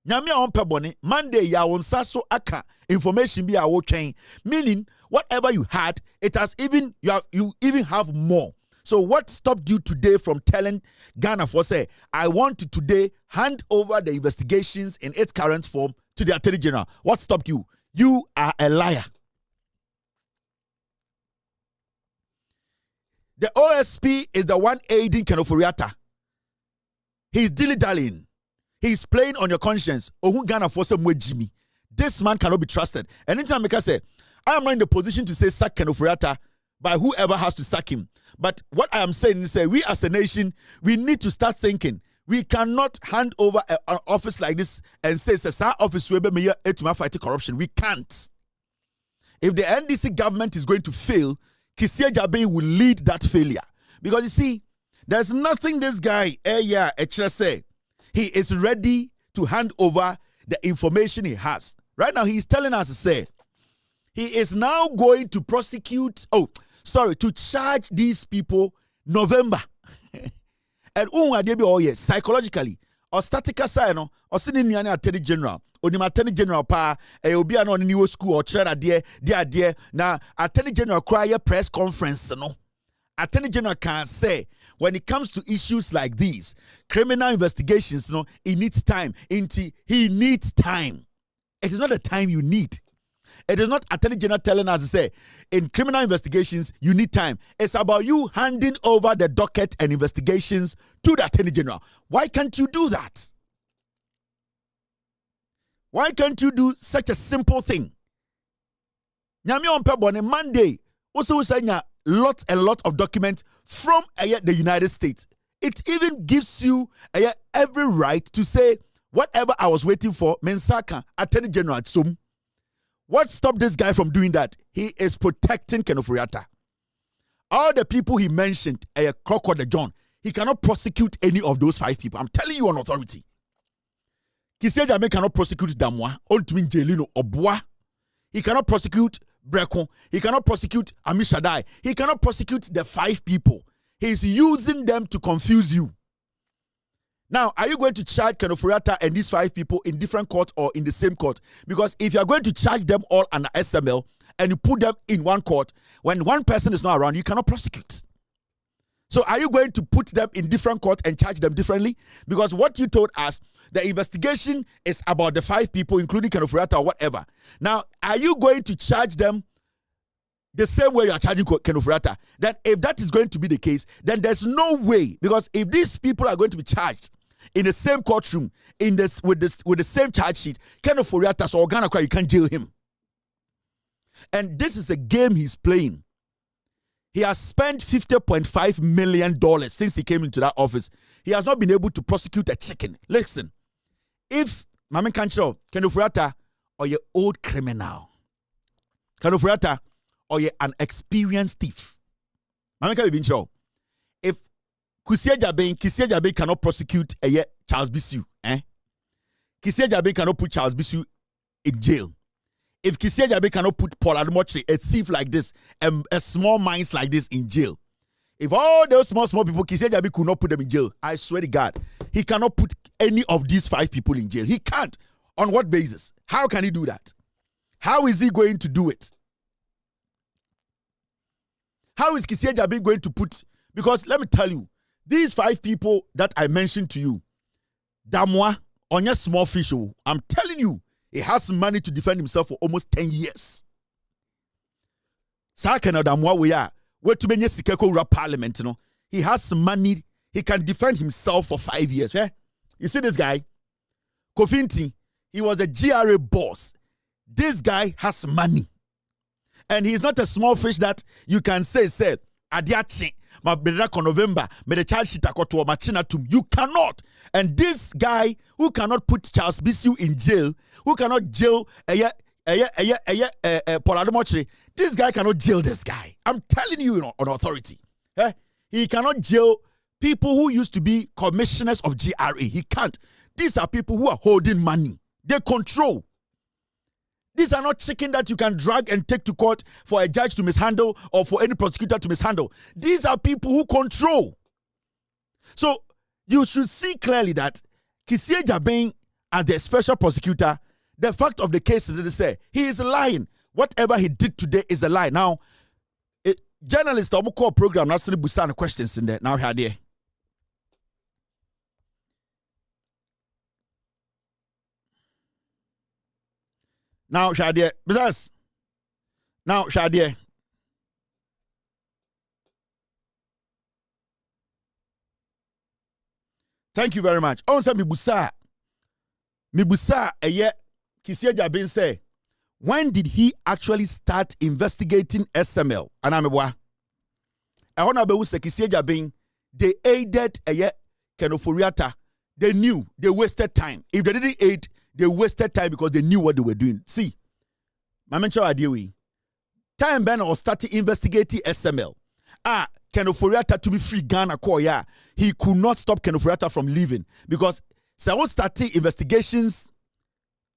Nyamia on pebone, Monday ya on saso aka information be our chain. Meaning, whatever you had, it has even, you even have more. So what stopped you today from telling Ghana for say, I want to today hand over the investigations in its current form to the Attorney General? What stopped you? You are a liar. The OSP is the one aiding Kenoforiata. He's dilly-dallying. He's playing on your conscience. Oh, Ghana for some way, Jimmy. This man cannot be trusted. And anytime I say, I am not in the position to say sack Kenoforiata by whoever has to sack him. But what I am saying is, we as a nation, we need to start thinking. We cannot hand over an office like this and say, "Sir, office will be to fight corruption." We can't. If the NDC government is going to fail, Kissi Agyabeng will lead that failure. Because you see, there's nothing this guy, say, he is ready to hand over the information he has. Right now, he's telling us to say, he is now going to to charge these people November. And psychologically or statical side no or sitting in Attorney General or the Attorney General pa will be an new school or chair dear now Attorney General cry a press conference no. Attorney General can say when it comes to issues like these, criminal investigations, no, it needs time. He needs time. It is not the time you need. It is not Attorney General telling us to say, in criminal investigations, you need time. It's about you handing over the docket and investigations to the Attorney General. Why can't you do that? Why can't you do such a simple thing? Nyame on pebone Monday, also saying lots and lots of documents from the United States. It even gives you every right to say, whatever I was waiting for, Mensaka, Attorney General at Sum. What stopped this guy from doing that? He is protecting Kenoforiata. All the people he mentioned, Crocodile John, he cannot prosecute any of those 5 people. I'm telling you on authority. Kissi Agyabeng cannot prosecute Damwa, Oltumin Jelino, Obwa. He cannot prosecute Brekon. He cannot prosecute Amishadai. He cannot prosecute the 5 people. He's using them to confuse you. Now, are you going to charge Kenoforiata and these 5 people in different courts or in the same court? Because if you are going to charge them all under SML and you put them in one court, when one person is not around, you cannot prosecute. So are you going to put them in different courts and charge them differently? Because what you told us, the investigation is about the 5 people, including Ken Ofori-Atta or whatever. Now, are you going to charge them the same way you are charging Ken Ofori-Atta? Then if that is going to be the case, then there's no way. Because if these people are going to be charged in the same courtroom, with the same charge sheet, Ken Ofori-Atta, so Ghana, you can't jail him. And this is a game he's playing. He has spent $50.5 million since he came into that office. He has not been able to prosecute a chicken. Listen, if Mama Kanchiro, Ken Ofori-Atta, or your old criminal, Ken Ofori-Atta, or you're an experienced thief, Mama Kanchiro, if Kissi Agyabeng cannot prosecute Charles Bisu, Kissi Agyabeng cannot put Charles Bisu in jail. If Kissi Agyabeng cannot put Paul Ademotre, a thief like this, a small minds like this, in jail, if all those small people, Kissi Agyabeng could not put them in jail, I swear to God, he cannot put any of these 5 people in jail. He can't. On what basis? How can he do that? How is he going to do it? How is Kissi Agyabeng going to put? Because let me tell you, these 5 people that I mentioned to you, Damwa, on your small fish, I'm telling you, he has money to defend himself for almost 10 years. Parliament, you know. He has money. He can defend himself for 5 years. Yeah? You see this guy? Kofinti, he was a GRA boss. This guy has money. And he's not a small fish that you can say, Adiachi, my brother November, me the charge sheet akoto machina tum. You cannot. And this guy who cannot put Charles Bisu in jail, who cannot jail Paul Ademotre, this guy cannot jail this guy. I'm telling you, on authority. He cannot jail people who used to be commissioners of GRA. He can't. These are people who are holding money. They control. These are not chicken that you can drag and take to court for a judge to mishandle or for any prosecutor to mishandle. These are people who control. So you should see clearly that Kissi Agyabeng, as the special prosecutor, the fact of the case is that they say he is lying. Whatever he did today is a lie. Now, journalists are call program not sending Busan questions in there. Now here there. Now, Shadia, business. Now, Shadia. Thank you very much. On sa mibusa eye Kissi Agyabeng say, when did he actually start investigating SML? Anamebwa. Ehona be say Kissi Agyabeng, they aided eye Ken Ofori-Atta. They knew they wasted time. If they didn't aid, they wasted time because they knew what they were doing. See, my mentor idea time Ben or started investigating SML. Ken Ofori-Atta to be free Ghana call he could not stop Ken Ofori-Atta from leaving because someone started investigations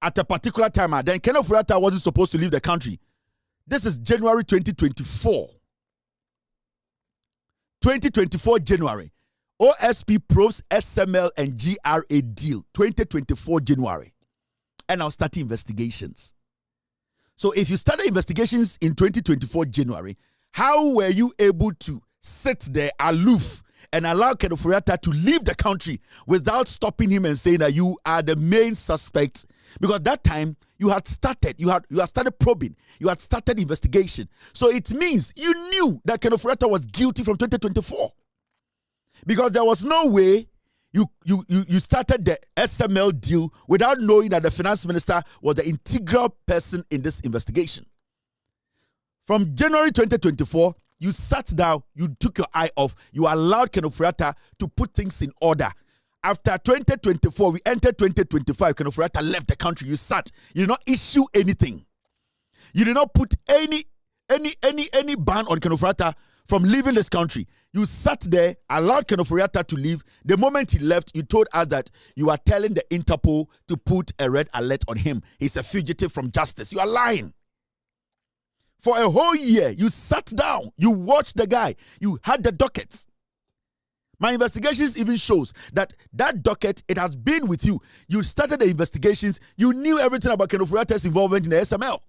at a particular time. Then Ken Ofori-Atta wasn't supposed to leave the country. This is January 2024. 2024 January. OSP probes SML and GRA deal. 2024 January. And now starting investigations. So if you started investigations in 2024 January, how were you able to sit there aloof and allow Ken Ofori-Atta to leave the country without stopping him and saying that you are the main suspect? Because that time you had started, you had started probing, you had started investigation. So it means you knew that Ken Ofori-Atta was guilty from 2024. Because there was no way you started the SML deal without knowing that the finance minister was the integral person in this investigation. From January 2024, you sat down, you took your eye off, you allowed Ken Ofori-Atta to put things in order. After 2024, we entered 2025, Ken Ofori-Atta left the country. You sat, you did not issue anything. You did not put any ban on Ken Ofori-Atta from leaving this country. You sat there, allowed Ken Ofori-Atta to leave. The moment he left, you told us that you are telling the Interpol to put a red alert on him. He's a fugitive from justice. You are lying. For a whole year, you sat down, you watched the guy, you had the dockets. My investigations even shows that docket, it has been with you. You started the investigations, you knew everything about Ken Ofori-Atta's involvement in the SML.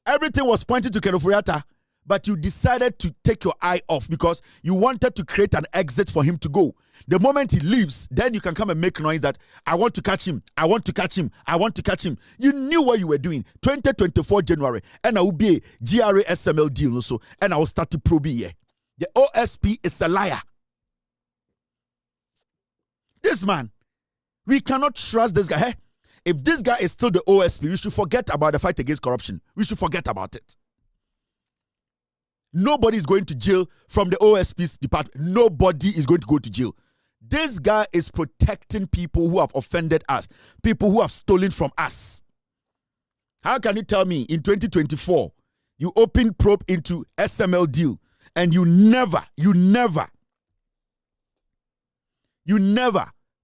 Everything was pointed to Ken Ofori-Atta, but you decided to take your eye off because you wanted to create an exit for him to go. The moment he leaves, then you can come and make noise that I want to catch him, I want to catch him, I want to catch him. You knew what you were doing. 2024 January, and I will be a GRA SML deal also, and I will start to probe here. The OSP is a liar. This man, we cannot trust this guy. Hey, if this guy is still the OSP, we should forget about the fight against corruption. We should forget about it. Nobody is going to jail from the OSP's department. Nobody is going to go to jail. This guy is protecting people who have offended us, people who have stolen from us. How can you tell me in 2024 you open probe into SML deal and you never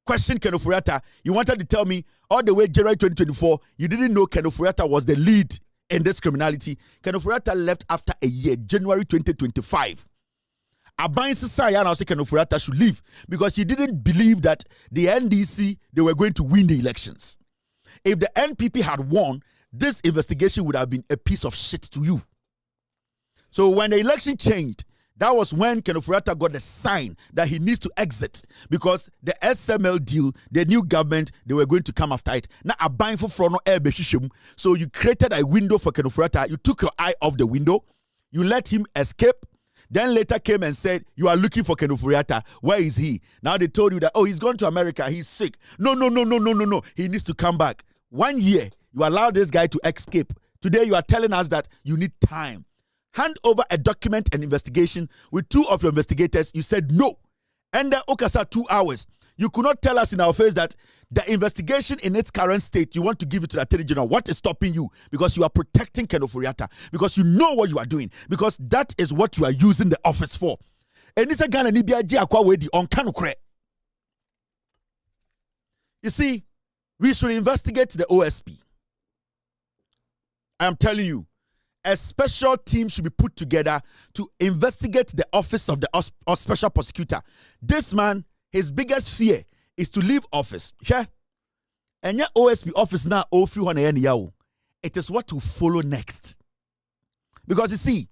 question Ken Ofori-Atta? You wanted to tell me all the way January 2024 you didn't know Ken Ofori-Atta was the lead in this criminality. Ken Ofori-Atta left after a year, January 2025. Aban Sisaya and also Ken Ofori-Atta should leave because he didn't believe that the NDC, they were going to win the elections. If the NPP had won, this investigation would have been a piece of shit to you. So when the election changed, that was when Ken Ofori-Atta got the sign that he needs to exit because the SML deal, the new government, they were going to come after it. Now, Aban for front air. So you created a window for Ken Ofori-Atta. You took your eye off the window. You let him escape. Then later came and said, you are looking for Ken Ofori-Atta. Where is he? Now they told you that, oh, he's gone to America. He's sick. No. He needs to come back. 1 year, you allowed this guy to escape. Today, you are telling us that you need time. Hand over a document and investigation with 2 of your investigators. You said no. And the Okasa 2 hours. You could not tell us in our face that the investigation in its current state, you want to give it to the Attorney General. What is stopping you? Because you are protecting Ken Ofori-Atta. Because you know what you are doing. Because that is what you are using the office for. And this again, you see, we should investigate the OSP. I am telling you. A special team should be put together to investigate the office of the special prosecutor. This man, his biggest fear is to leave office. Yeah? And your OSP office now, it is what to follow next. Because you see,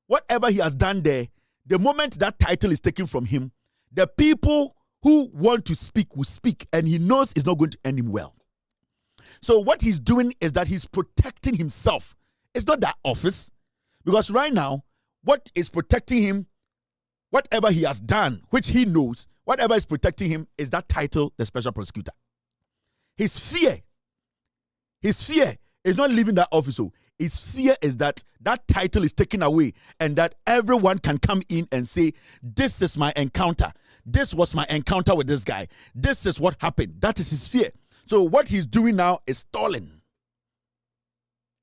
whatever he has done there, the moment that title is taken from him, the people who want to speak will speak, and he knows it's not going to end him well. So what he's doing is that he's protecting himself. It's not that office, because right now, what is protecting him, whatever he has done, which he knows, whatever is protecting him is that title, the special prosecutor. His fear is not leaving that office. His fear is that that title is taken away and that everyone can come in and say, this is my encounter. This was my encounter with this guy. This is what happened. That is his fear. So what he's doing now is stalling.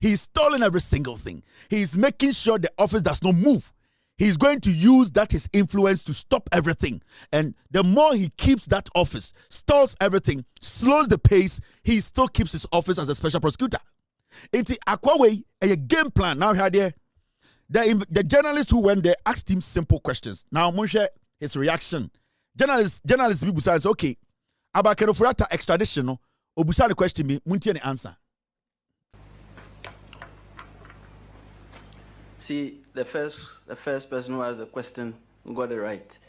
He's stalling every single thing. He's making sure the office does not move. He's going to use that his influence to stop everything. And the more he keeps that office, stalls everything, slows the pace, he still keeps his office as a special prosecutor. It's a game plan. Now here, the journalist who went there asked him simple questions. Now I'm going to share his reaction. Journalists people say, okay, about Ken Ofori-Atta extradition, no, obusa the question me, muntie the answer. See, the first person who asked the question got it right.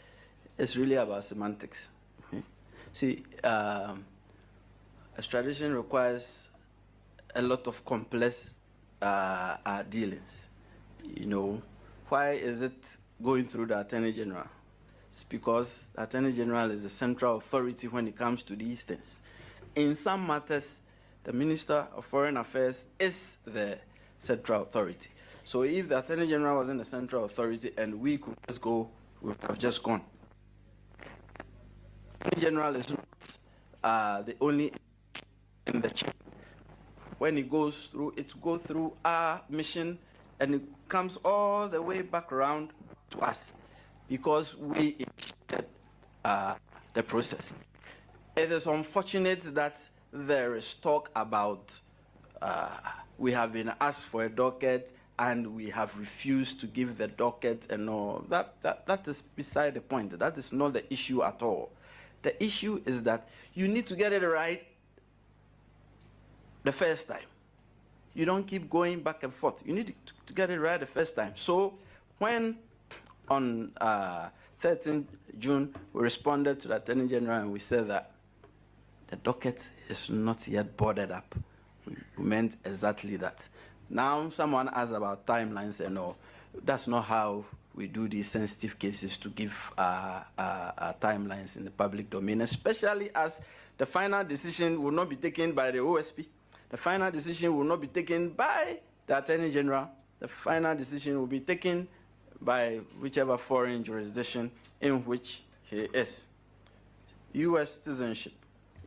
It's really about semantics. Okay? See, extradition requires a lot of complex dealings. You know, why is it going through the Attorney General? It's because the Attorney General is the central authority when it comes to these things. In some matters, the Minister of Foreign Affairs is the central authority. So if the Attorney General was in the central authority and we could just go, we would have just gone. The Attorney General is not the only in the chain. When it goes through, it goes through our mission and it comes all the way back around to us because we initiated the process. It is unfortunate that there is talk about we have been asked for a docket and we have refused to give the docket and all. That is beside the point. That is not the issue at all. The issue is that you need to get it right the first time. You don't keep going back and forth. You need to get it right the first time. So When on 13th June, we responded to the Attorney General and we said that the docket is not yet boarded up. We meant exactly that. Now, someone asked about timelines, and no, that's not how we do these sensitive cases, to give timelines in the public domain, especially as the final decision will not be taken by the OSP. The final decision will not be taken by the Attorney General. The final decision will be taken by whichever foreign jurisdiction in which he is. U.S. citizenship.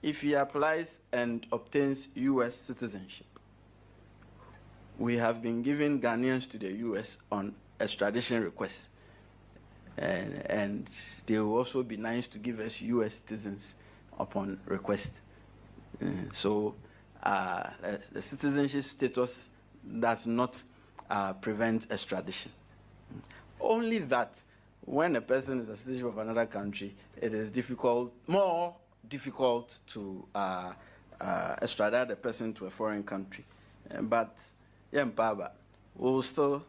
If he applies and obtains U.S. citizenship, we have been giving Ghanaians to the U.S. on extradition requests. And they will also be nice to give us U.S. citizens upon request. So the citizenship status does not prevent extradition. Only that when a person is a citizen of another country, it is more difficult to extradite the person to a foreign country. But we'll still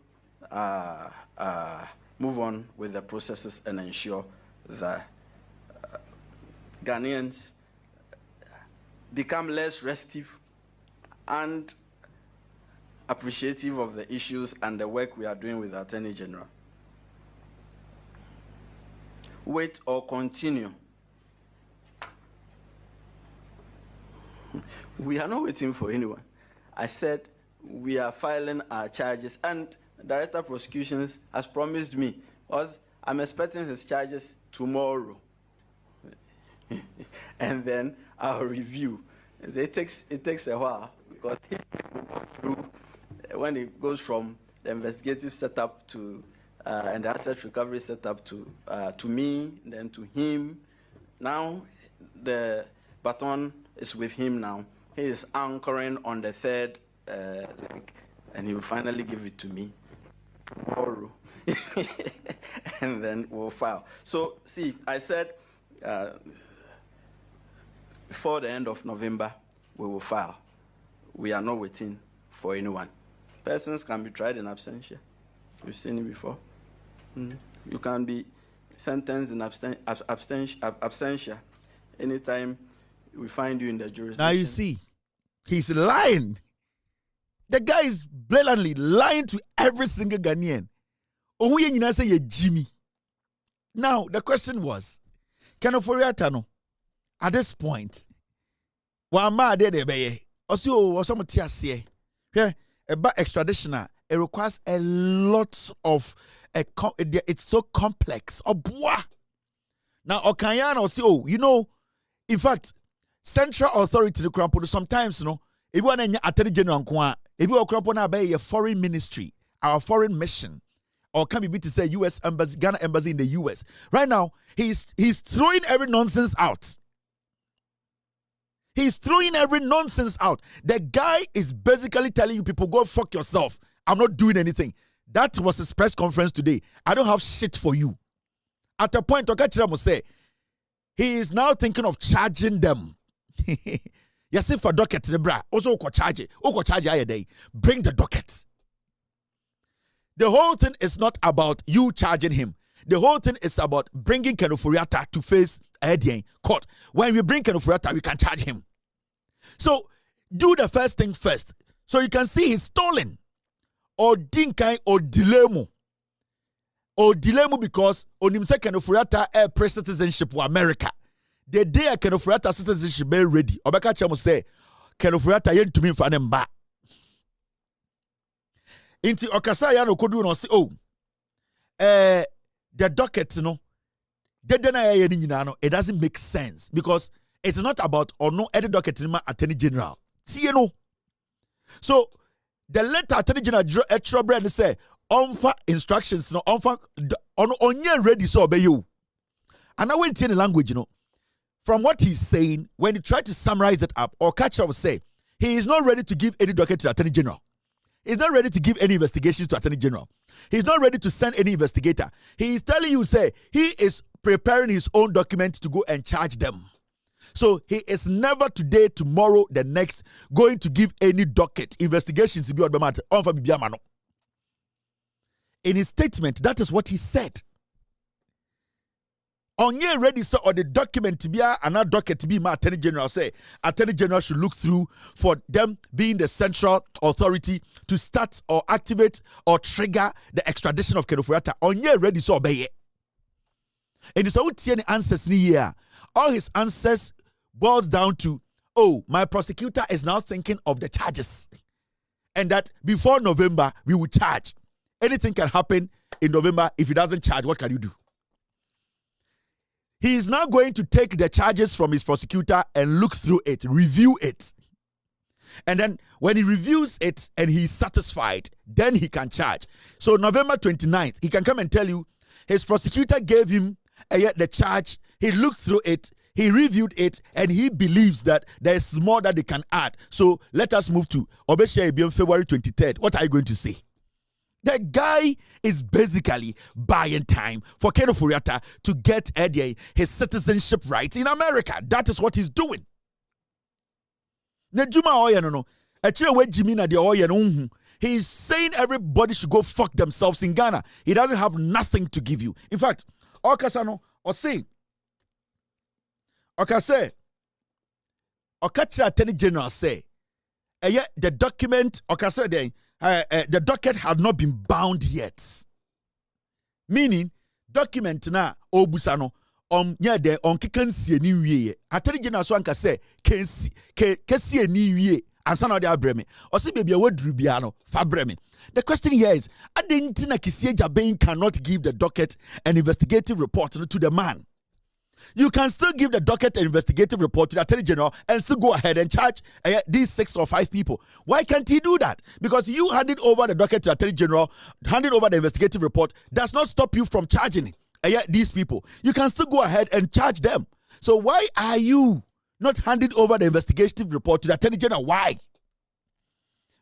move on with the processes and ensure that Ghanaians become less restive and appreciative of the issues and the work we are doing with the Attorney General. Wait or continue? We are not waiting for anyone. I said we are filing our charges, and Director of Prosecutions has promised me, because I'm expecting his charges tomorrow. And then I'll review. It takes a while, because when it goes from the investigative setup to and the asset recovery setup to me, then to him. Now the baton is with him now. He is anchoring on the third leg, and he will finally give it to me tomorrow. And then we'll file. So, see, I said before the end of November, we will file. We are not waiting for anyone. Persons can be tried in absentia. You've seen it before. You can be sentenced in absentia anytime we find you in the jurisdiction. Now you see, he's lying. The guy is blatantly lying to every single Ghanaian. Oh, you say Jimmy. Now the question was, can Oforiata at this point? Wama de beye. Also, some TSC. Yeah, about extradition. It requires a lot of it's so complex. Now, Okanyana say, oh, you know, in fact, central authority the Crown sometimes, if you want to Attorney General, if you want to a foreign ministry, our foreign mission, or can be to say U.S. embassy, Ghana embassy in the U.S. Right now, he's throwing every nonsense out. He's throwing every nonsense out. The guy is basically telling you people, go fuck yourself. I'm not doing anything. That was his press conference today. I don't have shit for you. At a point, Okachira must say, he is now thinking of charging them. Yes, if for docket, the bra, also charge it. Bring the docket. The whole thing is not about you charging him. The whole thing is about bringing Ken Oforiata to face court. When we bring Ken Oforiata, we can charge him. So, do the first thing first. So you can see he's stolen. Or dinkai or dilemo. Or dilemo because onimse Ken Oforiata air press citizenship for America. The day Ken Oforiata citizenship be ready. Obeka Chamo say Ken Oforiata yen to me for them back. Inti Okasa ya no kodu no say the docket it doesn't make sense because it's not about or no any docket in my Attorney General. See you know. So the letter Attorney General extra brand say onfa instructions no onfa on ready so obey you. And I went in the language, from what he's saying, when he tried to summarize it up, or catcher will say, he is not ready to give any docket to Attorney General. He's not ready to give any investigations to Attorney General. He's not ready to send any investigator. He is telling you, say, he is preparing his own document to go and charge them. So he is never today, tomorrow, the next, going to give any docket investigations to be on the matter. In his statement, that is what he said. On ye ready, sir, or the document to be another docket to be my Attorney General say, Attorney General should look through for them being the central authority to start or activate or trigger the extradition of Ken Ofori-Atta. On ye ready, so obey it. And it's all any answers in here. All his answers boils down to, oh, my prosecutor is now thinking of the charges. And that before November, we will charge. Anything can happen in November. If he doesn't charge, what can you do? He is now going to take the charges from his prosecutor and look through it, review it. And then when he reviews it and he's satisfied, then he can charge. So November 29th, he can come and tell you his prosecutor gave him the charge. He looked through it, he reviewed it, and he believes that there is more that they can add. So let us move to Obesha Ibiom February 23rd. What are you going to say? The guy is basically buying time for Ken Ofori-Atta to get his citizenship rights in America. That is what he's doing. He's saying everybody should go fuck themselves in Ghana. He doesn't have nothing to give you. In fact, Okasano, Okase, Okachira Attorney General say, the document, Okase, the docket had not been bound yet. Meaning, document na obusano de on kikansi ni wiye. Attorney General so anka say kesi ni wiye ansa na de abreme. O se bebia waduru bia no fa breme. The question here is, Adentina Kissi Agyabeng cannot give the docket an investigative report to the man. You can still give the docket an investigative report to the Attorney General and still go ahead and charge these 6 or 5 people. Why can't he do that? Because you handed over the docket to the Attorney General, handed over the investigative report, does not stop you from charging these people. You can still go ahead and charge them. So why are you not handing over the investigative report to the Attorney General? Why?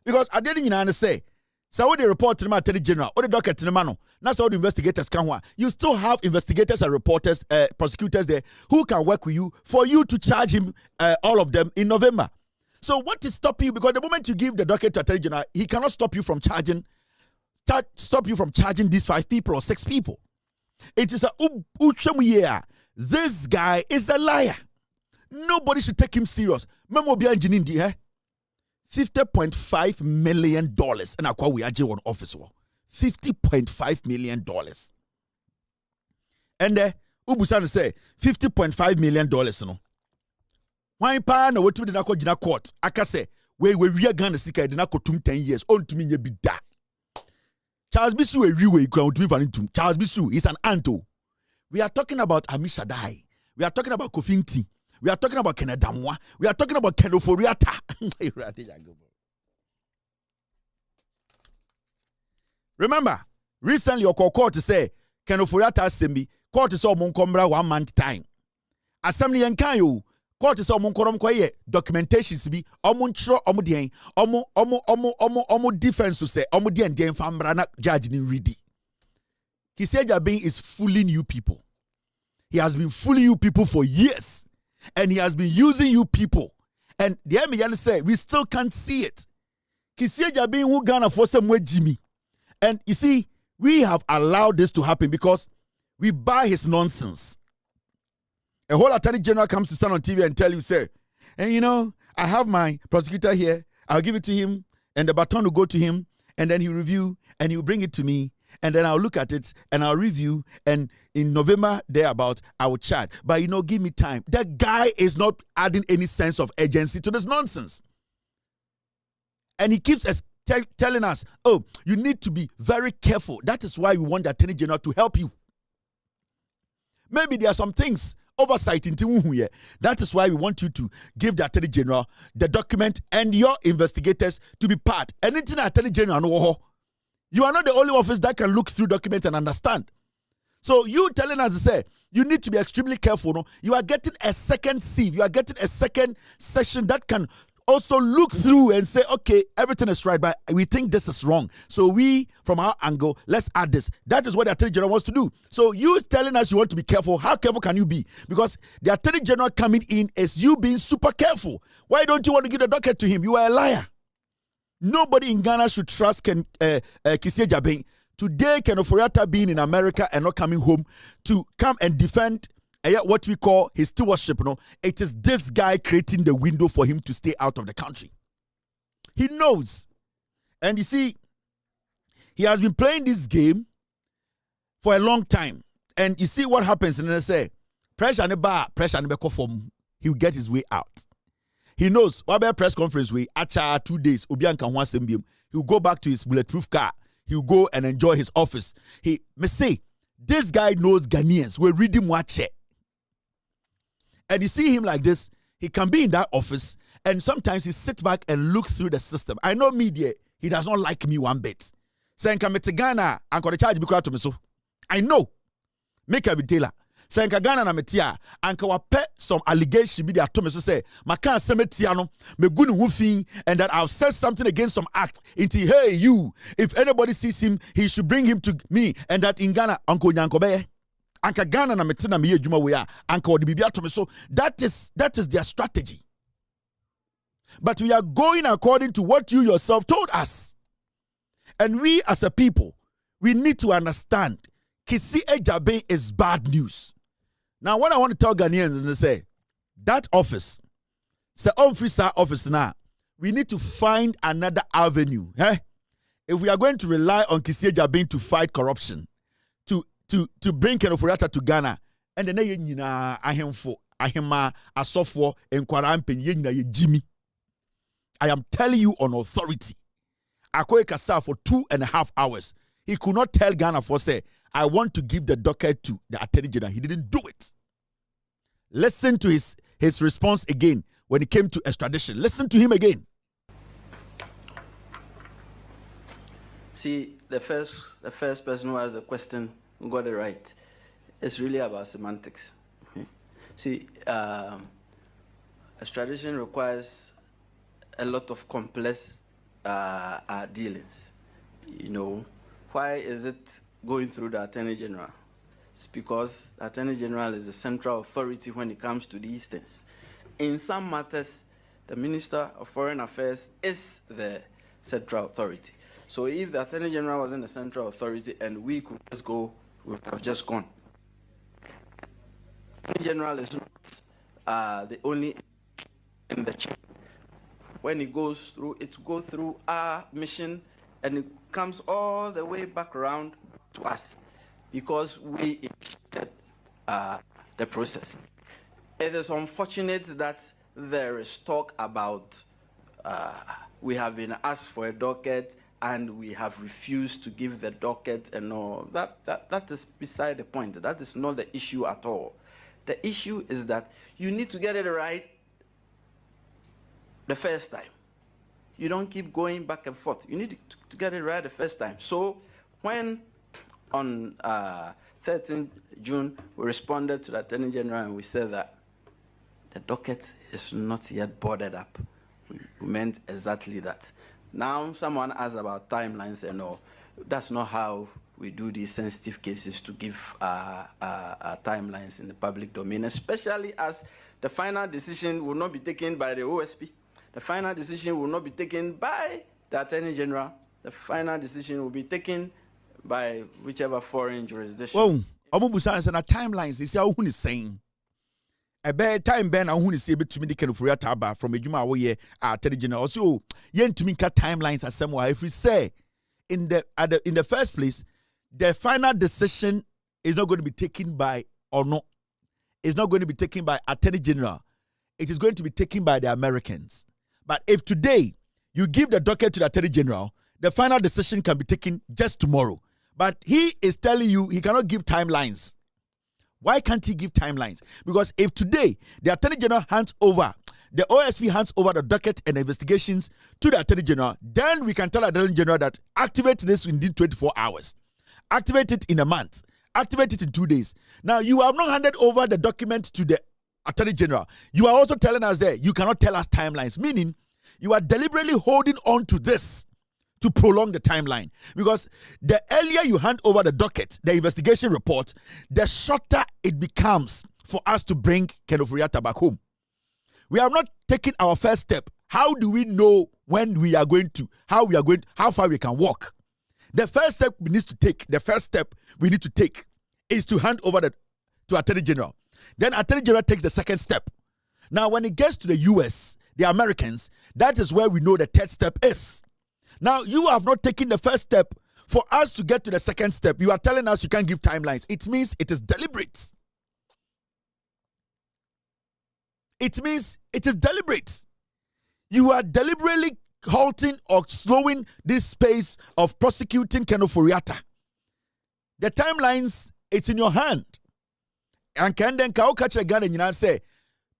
Because I didn't say, so what the report to the Attorney General or the docket to the man, that's how the investigators can. You still have investigators and reporters, prosecutors there who can work with you for you to charge him, all of them in November. So what is stopping you? Because the moment you give the docket to Attorney General, he cannot stop you from charging. Stop you from charging these 5 people or 6 people. It is a this guy is a liar. Nobody should take him serious. Memo be engineering here. $50.5 million and I call we are on office war. $50.5 million. And Ubusan say $50.5 million no. Why pa na wetu de na ko gina court aka say we are Ghana sika de na ko tum 10 years on to me nya bi da. Charles Bisu we ground to me vantum. Charles Bisu is an anto. We are talking about Amishadai. We are talking about Kofinti. We are talking about Kenedamwa. We are talking about Ken Ofori-Atta. Remember, recently your court say Ken Ofori-Atta Sembi court is all monkombra 1 month time. Assembly and Kayo court is all monkorom kwaye documentations be omunchro omudien omu defense to say omudien den famra na judge ni ready. Kissi Agyabeng is fooling you people. He has been fooling you people for years. And he has been using you people. And the MBN say, we still can't see it. Kissi Agyabeng who Ghana for some way Jimmy. And you see, we have allowed this to happen because we buy his nonsense. A whole Attorney General comes to stand on TV and tell you, sir, and you know, I have my prosecutor here. I'll give it to him. And the baton will go to him. And then he'll review and he'll bring it to me. And then I'll look at it and I'll review. And in November, thereabout, I will charge. But, you know, give me time. That guy is not adding any sense of urgency to this nonsense. And he keeps telling us, oh, you need to be very careful. That is why we want the Attorney General to help you. Maybe there are some things, oversight in Timuhuye. That is why we want you to give the Attorney General the document and your investigators to be part. Anything Attorney General no. You are not the only office that can look through documents and understand. So you telling us to say, you need to be extremely careful. No? You are getting a second sieve. You are getting a second session that can also look through and say, okay, everything is right, but we think this is wrong. So we, from our angle, let's add this. That is what the Attorney General wants to do. So you telling us you want to be careful. How careful can you be? Because the Attorney General coming in is you being super careful. Why don't you want to give the docket to him? You are a liar. Nobody in Ghana should trust Kissi Agyabeng Today, Ken Ofori-Atta being in America and not coming home to come and defend what we call his stewardship, it is this guy creating the window for him to stay out of the country. He knows. And you see, he has been playing this game for a long time. And you see what happens, and they say, pressure on the bar, pressure on the form. He will get his way out. He knows what about press conference way, acha 2 days, he will go back to his bulletproof car. He will go and enjoy his office. He may say, this guy knows Ghanaians. We read him watch it. And you see him like this, he can be in that office, and sometimes he sits back and looks through the system. I know media, he does not like me one bit. Saying, come to Ghana, and got the charge be to me so. I know. Make a retailer. Saying, Ghana na metia, and kawa pet some allegation be there to me so say, Maka semetiano, me gunu woofing, and that I've said something against some act. Into hey, you, if anybody sees him, he should bring him to me, and that in Ghana, Uncle Nyankobe. Anka Ghana na metina me juma we are anka odi bibia to me so that is their strategy. But we are going according to what you yourself told us. And we as a people, we need to understand Kissi Agyabeng is bad news. Now what I want to tell Ghanaians is say that office, say free office now, we need to find another avenue. If we are going to rely on Kissi Agyabeng to fight corruption, to bring Ken Ofori-Atta to Ghana, and then ahema asofo enkwara mpenye ye Jimmy. I am telling you on authority. Akoye Kasa for 2.5 hours. He could not tell Ghana for say, I want to give the docket to the Attorney General. He didn't do it. Listen to his response again when it came to extradition. Listen to him again. See, the first person who asked the question got it right. It's really about semantics. See, extradition requires a lot of complex dealings. You know, why is it going through the Attorney General? It's because the Attorney General is the central authority when it comes to these things. In some matters, the Minister of Foreign Affairs is the central authority. So if the Attorney General was in the central authority and we could just go, we would have just gone. The Attorney General is not the only in the chain. When it goes through, it goes through our mission and it comes all the way back around to us because we initiated the process. It is unfortunate that there is talk about we have been asked for a docket and we have refused to give the docket and all. That is beside the point. That is not the issue at all. The issue is that you need to get it right the first time. You don't keep going back and forth. You need to get it right the first time. So when on 13th June, we responded to the Attorney General and we said that the docket is not yet boarded up. We meant exactly that. Now, someone asked about timelines and all. That's not how we do these sensitive cases to give timelines in the public domain, especially as the final decision will not be taken by the OSP. The final decision will not be taken by the Attorney General. The final decision will be taken by whichever foreign jurisdiction. Oh, timelines is how is saying. A bad time Ben who is able to me Ken Ofori-Atta from a Juma away Attorney General. Also, yen to me timelines as somewhere. If we say in the first place, the final decision is not going to be taken by or no. It's not going to be taken by Attorney General. It is going to be taken by the Americans. But if today you give the docket to the Attorney General, the final decision can be taken just tomorrow. But he is telling you he cannot give timelines. Why can't he give timelines? Because if today the Attorney General hands over, the OSP hands over the docket and investigations to the Attorney General, then we can tell the Attorney General that activate this within 24 hours. Activate it in a month. Activate it in 2 days. Now, you have not handed over the document to the Attorney General. You are also telling us that you cannot tell us timelines, meaning you are deliberately holding on to this to prolong the timeline. Because the earlier you hand over the docket, the investigation report, the shorter it becomes for us to bring Ken Ofori-Atta back home. We have not taken our first step. How do we know when we are going to, how far we can walk? The first step we need to take is to hand over to Attorney General. Then Attorney General takes the second step. Now, when it gets to the US, the Americans, that is where we know the third step is. Now, you have not taken the first step. For us to get to the second step, you are telling us you can't give timelines. It means it is deliberate. It means it is deliberate. You are deliberately halting or slowing this pace of prosecuting Ken Ofori-Atta. The timelines, it's in your hand. And can then catch a gun and say,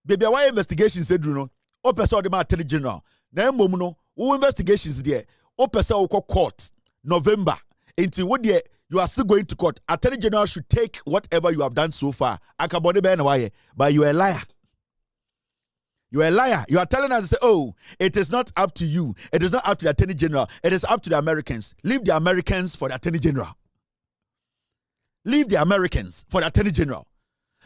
baby, why investigation said, you know, o person the Attorney General. Na momuno, who investigations there? O person will court November. Until what year you are still going to court. Attorney General should take whatever you have done so far. But you are a liar. You are a liar. You are telling us, oh, it is not up to you. It is not up to the Attorney General. It is up to the Americans. Leave the Americans for the Attorney General. Leave the Americans for the Attorney General.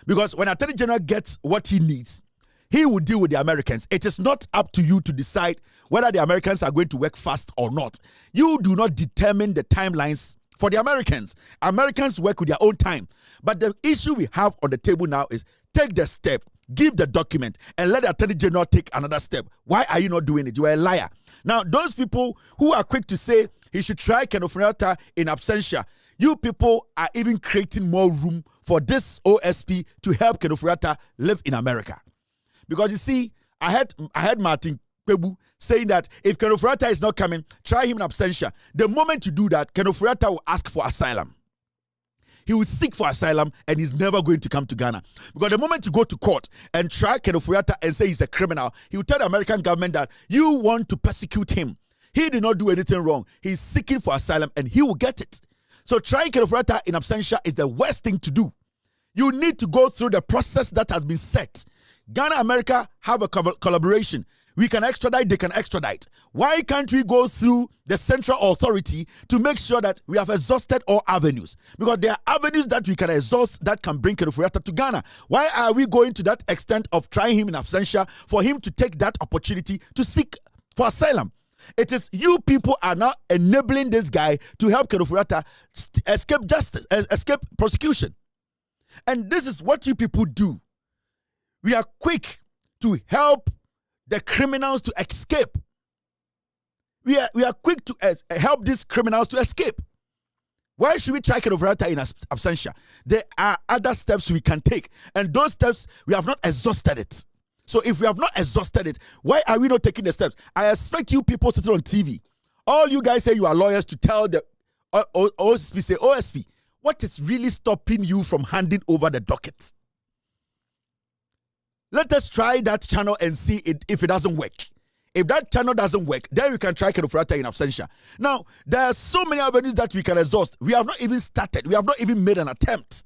Because when Attorney General gets what he needs, he will deal with the Americans. It is not up to you to decide whether the Americans are going to work fast or not. You do not determine the timelines for the Americans. Americans work with their own time. But the issue we have on the table now is take the step, give the document, and let the Attorney General take another step. Why are you not doing it? You are a liar. Now, those people who are quick to say he should try Ken Ofori-Atta in absentia, you people are even creating more room for this OSP to help Ken Ofori-Atta live in America. Because you see, I had Martin Kpebu saying that if Ken Ofori-Atta is not coming, try him in absentia. The moment you do that, Ken Ofori-Atta will ask for asylum. He will seek for asylum and he's never going to come to Ghana. Because the moment you go to court and try Ken Ofori-Atta and say he's a criminal, he will tell the American government that you want to persecute him. He did not do anything wrong. He's seeking for asylum and he will get it. So trying Ken Ofori-Atta in absentia is the worst thing to do. You need to go through the process that has been set. Ghana, America have a collaboration. We can extradite, they can extradite. Why can't we go through the central authority to make sure that we have exhausted all avenues? Because there are avenues that we can exhaust that can bring Ken Ofori-Atta to Ghana. Why are we going to that extent of trying him in absentia for him to take that opportunity to seek for asylum? It is you people are now enabling this guy to help Ken Ofori-Atta escape justice, escape prosecution. And this is what you people do. We are quick to help the criminals to escape. We are quick to help these criminals to escape. Why should we try Ken Ofori-Atta in absentia? There are other steps we can take. And those steps, we have not exhausted it. So if we have not exhausted it, why are we not taking the steps? I expect you people sitting on TV. All you guys say you are lawyers to tell the OSP, say, OSP, what is really stopping you from handing over the docket? Let us try that channel and see if it doesn't work. If that channel doesn't work, then we can try Ken Ofori-Atta in absentia. Now, there are so many avenues that we can exhaust. We have not even started. We have not even made an attempt.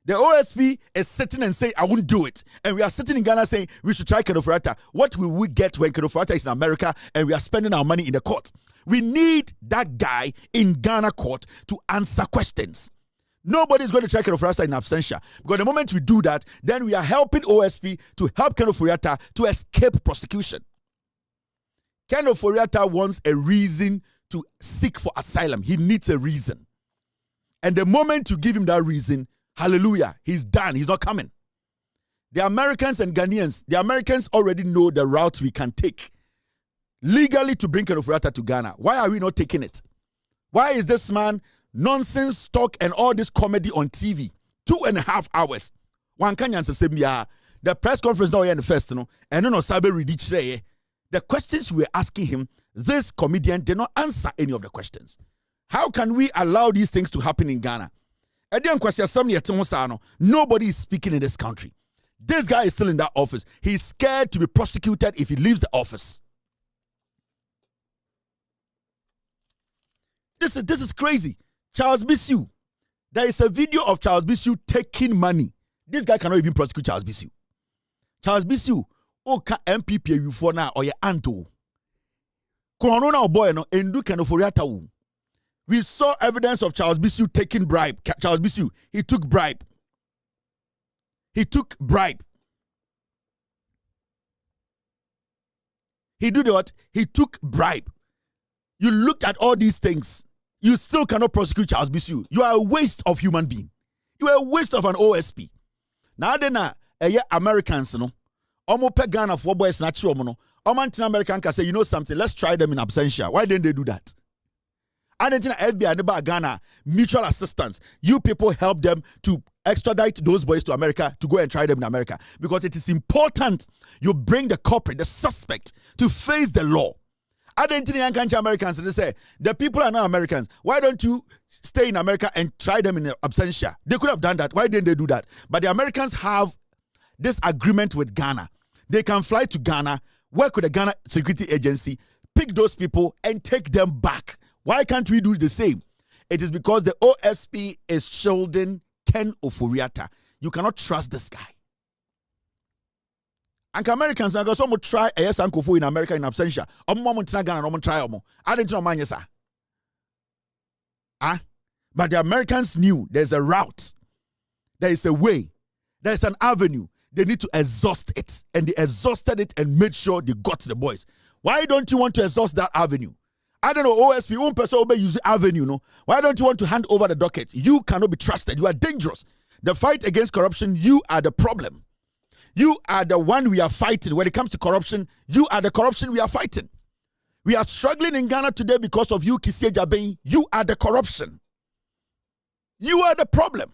The OSP is sitting and saying, I won't do it. And we are sitting in Ghana saying, we should try Ken Ofori-Atta. What will we get when Ken Ofori-Atta is in America and we are spending our money in the court? We need that guy in Ghana court to answer questions. Nobody is going to try Ken Ofori-Atta in absentia. Because the moment we do that, then we are helping OSP to help Ken Ofori-Atta to escape prosecution. Ken Ofori-Atta wants a reason to seek for asylum. He needs a reason. And the moment you give him that reason, hallelujah, he's done. He's not coming. The Americans and Ghanaians, the Americans already know the route we can take legally to bring Ken Ofori-Atta to Ghana. Why are we not taking it? Why is this man nonsense talk and all this comedy on TV? 2.5 hours. One Kenyan says, the press conference now in the first, and no sabe ready. The questions we were asking him, this comedian did not answer any of the questions. How can we allow these things to happen in Ghana? Nobody is speaking in this country. This guy is still in that office. He's scared to be prosecuted if he leaves the office. This is crazy. Charles Bissiou. There is a video of Charles Bissiou taking money. This guy cannot even prosecute Charles Bissiou. Charles Bissiou, MPP you for now or your anto. Corona boy no endu Ken Ofori-Atta. We saw evidence of Charles Bissiou taking bribe. Charles Bissiou, he took bribe. He took bribe. He did what? He took bribe. You looked at all these things. you still cannot prosecute Charles Bisu. You are a waste of human being. You are a waste of an OSP. Now then, Americans, no, omo pe Ghana for boys na chi omo no. Omantin American can say, you know something, let's try them in absentia. Why didn't they do that? And then FBI and Ghana mutual assistance. You people help them to extradite those boys to America to go and try them in America, because it is important you bring the culprit, the suspect, to face the law. I didn't think Americans, they say the people are not Americans. Why don't you stay in America and try them in absentia? They could have done that. Why didn't they do that? But the Americans have this agreement with Ghana. They can fly to Ghana, work with the Ghana Security Agency, pick those people and take them back. Why can't we do the same? It is because the OSP is shielding Ken Oforiatta. You cannot trust this guy. And Americans are going to try a yes uncle in America in absentia. I didn't know man, sir. But the Americans knew there's a route, there is a way, there's an avenue. They need to exhaust it, and they exhausted it and made sure they got the boys. Why don't you want to exhaust that avenue? I don't know, OSP, one person will use the avenue, no? Why don't you want to hand over the docket? You cannot be trusted. You are dangerous. The fight against corruption, you are the problem. You are the one we are fighting. When it comes to corruption, you are the corruption we are fighting. We are struggling in Ghana today because of you, Kissi Agyabeng. You are the corruption. You are the problem.